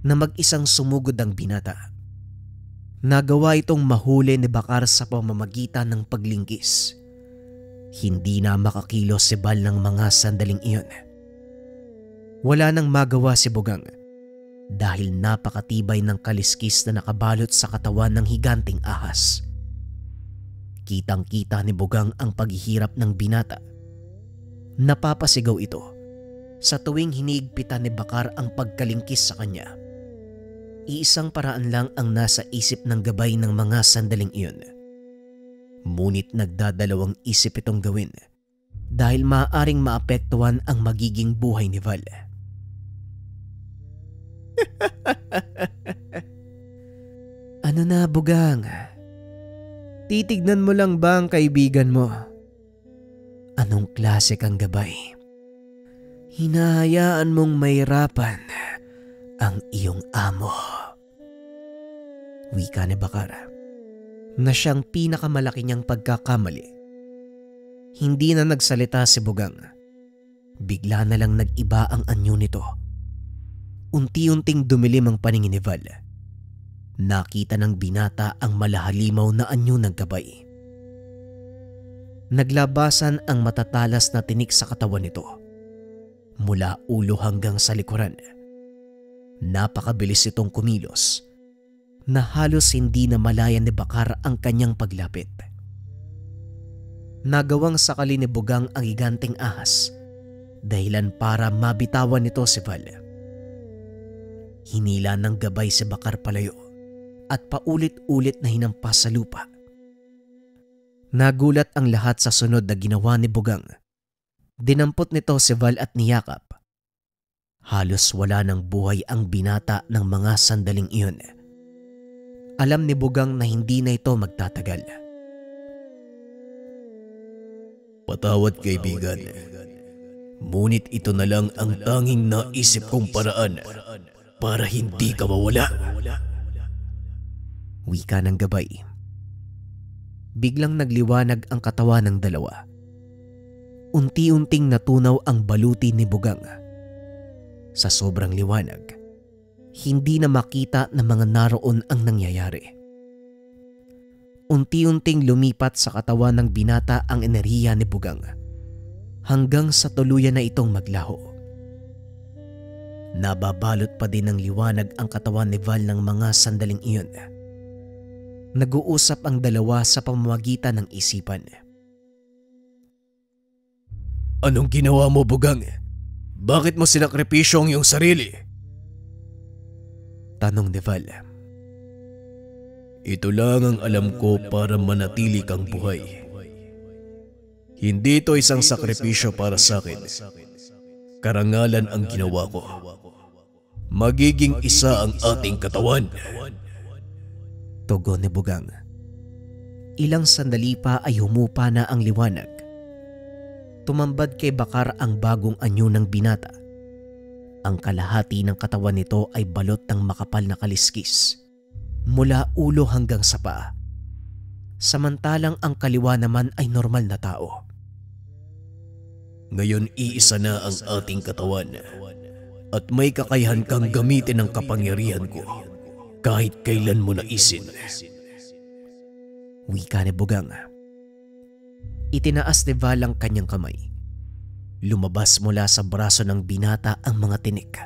na mag-isang sumugod ang binata. Nagawa itong mahuli ni Bakar sa pamamagitan ng paglingkis. Hindi na makakilos si Val ng mga sandaling iyon. Wala nang magawa si Bugang dahil napakatibay ng kaliskis na nakabalot sa katawan ng higanting ahas. Kitang-kita ni Bugang ang paghihirap ng binata. Napapasigaw ito sa tuwing hinihigpitan ni Bakar ang pagkalingkis sa kanya. Iisang paraan lang ang nasa isip ng gabay ng mga sandaling iyon. Ngunit nagdadalawang isip itong gawin dahil maaaring maapektuhan ang magiging buhay ni Val. Ano na, Bugang? Titignan mo lang ba ang kaibigan mo? Anong klase kang gabay? Hinahayaan mong mahirapan ang iyong amo. Wika ni Bakar na siyang pinakamalaki niyang pagkakamali. Hindi na nagsalita si Bugang. Bigla na lang nag-iba ang anyo nito. Unti-unting dumilim ang paningin ni Val. Nakita ng binata ang malahalimaw na anyo ng gabay. Naglabasan ang matatalas na tinik sa katawan nito. Mula ulo hanggang sa likuran. Napakabilis itong kumilos na halos hindi na malayan ni Bakar ang kanyang paglapit. Nagawang sakali ni Bugang ang higanting ahas dahilan para mabitawan nito si Val. Hinila ng gabay si Bakar palayo at paulit-ulit na hinampas sa lupa. Nagulat ang lahat sa sunod na ginawa ni Bugang. Dinampot nito si Val at niyakap. Halos wala ng buhay ang binata ng mga sandaling iyon. Alam ni Bugang na hindi na ito magtatagal. Patawad, kaibigan. Ngunit ito na lang ang tanging naisip kong paraan para hindi ka mawala. Wika ng gabay. Biglang nagliwanag ang katawan ng dalawa. Unti-unting natunaw ang baluti ni Bugang. Sa sobrang liwanag, hindi na makita ng mga naroon ang nangyayari. Unti-unting lumipat sa katawan ng binata ang enerhiya ni Bugang hanggang sa tuluyan na itong maglaho. Nababalot pa din ng liwanag ang katawan ni Val ng mga sandaling iyon. Nag-uusap ang dalawa sa pamamagitan ng isipan. Anong ginawa mo, Bugang? Bakit mo sinakripisyo ang iyong sarili? Tanong ni Val. Ito lang ang alam ko para manatili kang buhay. Hindi ito isang sakripisyo para sa akin. Karangalan ang ginawa ko. Magiging isa ang ating katawan. Tugon ni Bugang. Ilang sandali pa ay humupa na ang liwanag. Tumambad kay Bakar ang bagong anyo ng binata. Ang kalahati ng katawan nito ay balot ng makapal na kaliskis, mula ulo hanggang sa paa. Samantalang ang kaliwa naman ay normal na tao. Ngayon iisa na ang ating katawan at may kakayahan kang gamitin ang kapangyarihan ko kahit kailan mo naisin. Wika ni Bugang. Itinaas ni Val ang kanyang kamay. Lumabas mula sa braso ng binata ang mga tinik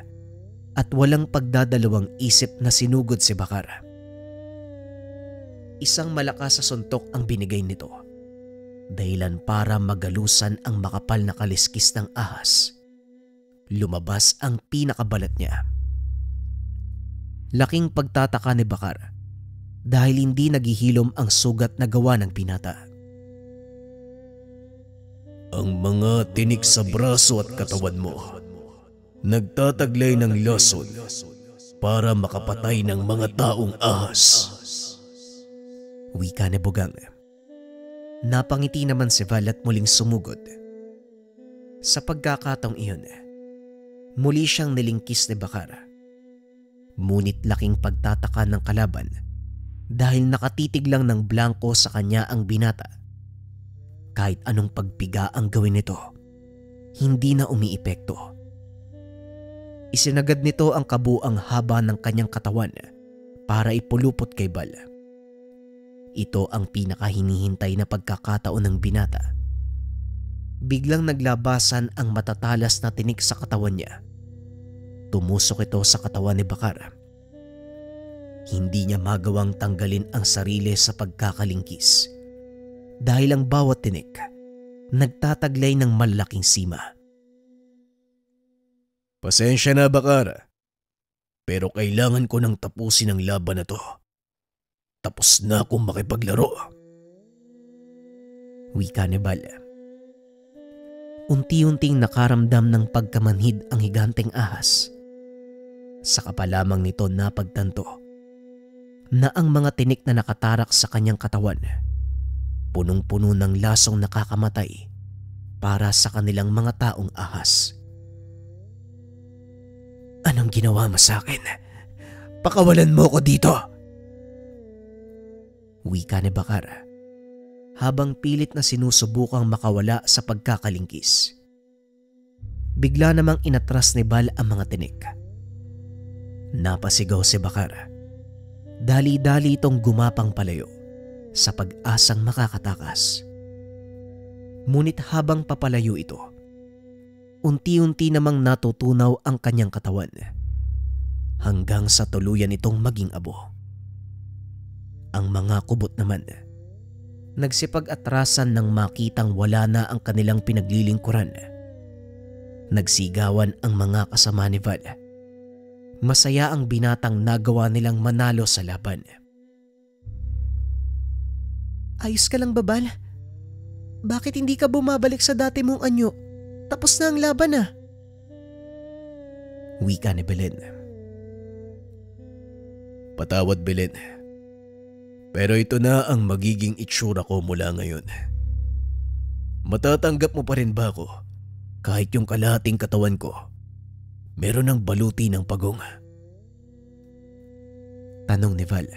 at walang pagdadalawang isip na sinugod si Bakar. Isang malakas sa suntok ang binigay nito, dahilan para magalusan ang makapal na kaliskis ng ahas. Lumabas ang pinakabalat niya. Laking pagtataka ni Bakar dahil hindi naghihilom ang sugat na gawa ng binata. Ang mga tinik sa braso at katawan mo nagtataglay ng lason para makapatay ng mga taong ahas. Wika ni Bugang. Napangiti naman si Val at muling sumugod. Sa pagkakataong iyon, muli siyang nilingkis ni Bakar. Ngunit laking pagtataka ng kalaban dahil nakatitig lang ng blanko sa kanya ang binata. Kahit anong pagpiga ang gawin nito, hindi na umiipekto. Isinagad nito ang kabuang haba ng kanyang katawan para ipulupot kay Val. Ito ang pinakahinihintay na pagkakataon ng binata. Biglang naglabasan ang matatalas na tinik sa katawan niya. Tumusok ito sa katawan ni Bakar. Hindi niya magawang tanggalin ang sarili sa pagkakalingkis dahil ang bawat tinik nagtataglay ng malaking sima. Pasensya na, Bakar, pero kailangan ko nang tapusin ang laban na to. Tapos na akong makipaglaro. Wika ni Val. Unti-unting nakaramdam ng pagkamanhid ang higanteng ahas. Saka pa lamang nito napagtanto na ang mga tinik na nakatarak sa kanyang katawan punong-puno ng lasong nakakamatay para sa kanilang mga taong ahas. Anong ginawa mo sa akin? Pakawalan mo ko dito! Wika ni Bakar habang pilit na sinusubukang makawala sa pagkakalingkis. Bigla namang inatras ni Val ang mga tinik. Napasigaw si Bakar. Dali-dali itong gumapang palayo sa pag-asang makakatakas. Ngunit habang papalayo ito, unti-unti namang natutunaw ang kanyang katawan hanggang sa tuluyan itong maging abo. Ang mga kubot naman nagsipag-atrasan nang makitang wala na ang kanilang pinaglilingkuran. Nagsigawan ang mga kasama ni Val. Masaya ang binatang nagawa nilang manalo sa laban. Ayos ka lang ba, Val? Bakit hindi ka bumabalik sa dati mong anyo? Tapos na ang laban ah. Wika ni Belen. Patawad, Belen. Pero ito na ang magiging itsura ko mula ngayon. Matatanggap mo pa rin ba ako kahit yung kalahating katawan ko meron ng baluti ng pagong? Tanong ni Val.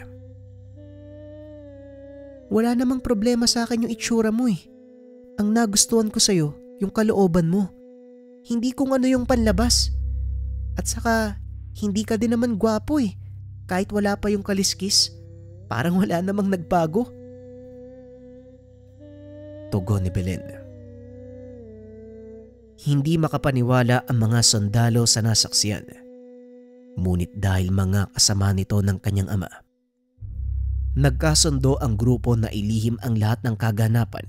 Wala namang problema sa akin yung itsura mo eh. Ang nagustuhan ko sa'yo, yung kalooban mo. Hindi kung ano yung panlabas. At saka, hindi ka din naman gwapo eh. Kahit wala pa yung kaliskis, parang wala namang nagbago. Tugon ni Belen. Hindi makapaniwala ang mga sundalo sa nasaksiyan. Ngunit dahil mga kasama nito ng kanyang ama, nagkasundo ang grupo na ilihim ang lahat ng kaganapan.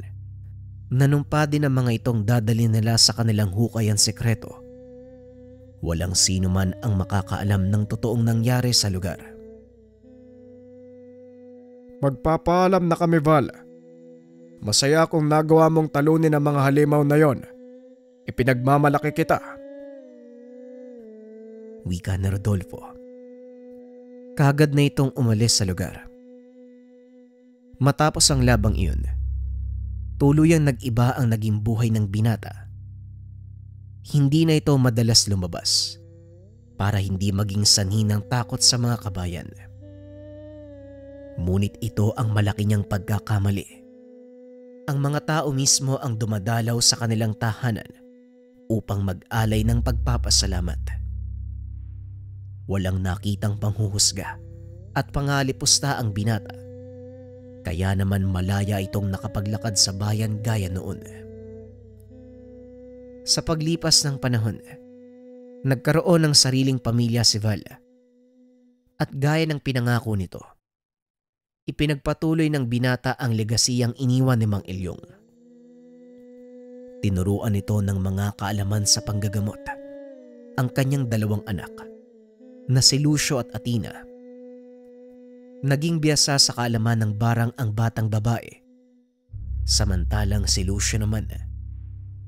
Nanumpa din ang mga itong dadalhin nila sa kanilang hukayan sekreto. Walang sino man ang makakaalam ng totoong nangyari sa lugar. Magpapaalam na kami, Val. Masaya akong nagawa mong talunin ang mga halimaw na yon. Ipinagmamalaki kita. Wika ni Rodolfo. Kagad na itong umalis sa lugar. Matapos ang labang iyon, tuluyang nag-iba ang naging buhay ng binata. Hindi na ito madalas lumabas para hindi maging sanhi ng takot sa mga kabayan. Ngunit ito ang malaki niyang pagkakamali. Ang mga tao mismo ang dumadalaw sa kanilang tahanan upang mag-alay ng pagpapasalamat. Walang nakitang panghuhusga at pangalipusta ang binata. Kaya naman malaya itong nakapaglakad sa bayan gaya noon. Sa paglipas ng panahon, nagkaroon ng sariling pamilya si Val. At gaya ng pinangako nito, ipinagpatuloy ng binata ang legasiyang iniwan ni Mang Ilyong. Tinuruan nito ng mga kaalaman sa panggagamot ang kanyang dalawang anak na si Lucio at Atina. Naging biyasa sa kaalaman ng barang ang batang babae. Samantalang si Lucio naman,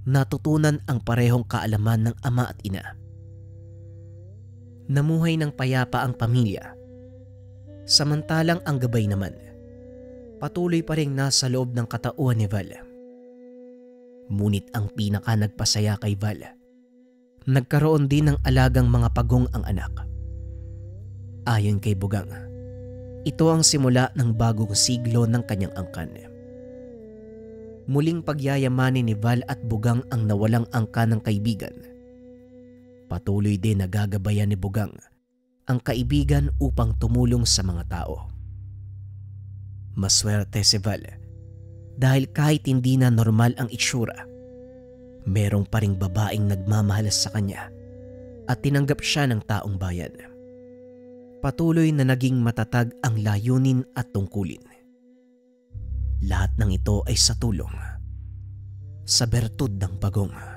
natutunan ang parehong kaalaman ng ama at ina. Namuhay ng payapa ang pamilya. Samantalang ang gabay naman, patuloy pa rin nasa loob ng katauhan ni Val. Ngunit ang pinaka nagpasaya kay Val, nagkaroon din ng alagang mga pagong ang anak. Ayon kay Bugang, ito ang simula ng bagong siglo ng kanyang angkan. Muling pagyayamanin ni Val at Bugang ang nawalang angkan ng kaibigan. Patuloy din na gagabayan ni Bugang ang kaibigan upang tumulong sa mga tao. Maswerte si Val dahil kahit hindi na normal ang itsura, merong pa ring babaeng nagmamahal sa kanya at tinanggap siya ng taong bayan. Patuloy na naging matatag ang layunin at tungkulin. Lahat ng ito ay sa tulong sa bertud ng Bagong.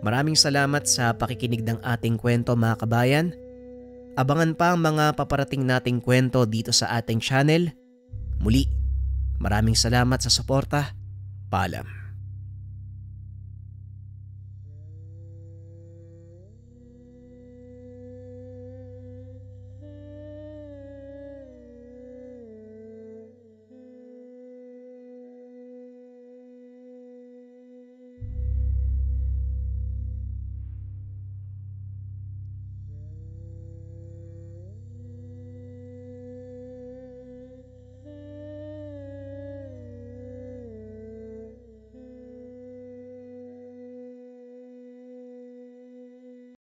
Maraming salamat sa pakikinig ng ating kwento mga kabayan. Abangan pa ang mga paparating nating kwento dito sa ating channel. Muli, maraming salamat sa suporta. Paalam.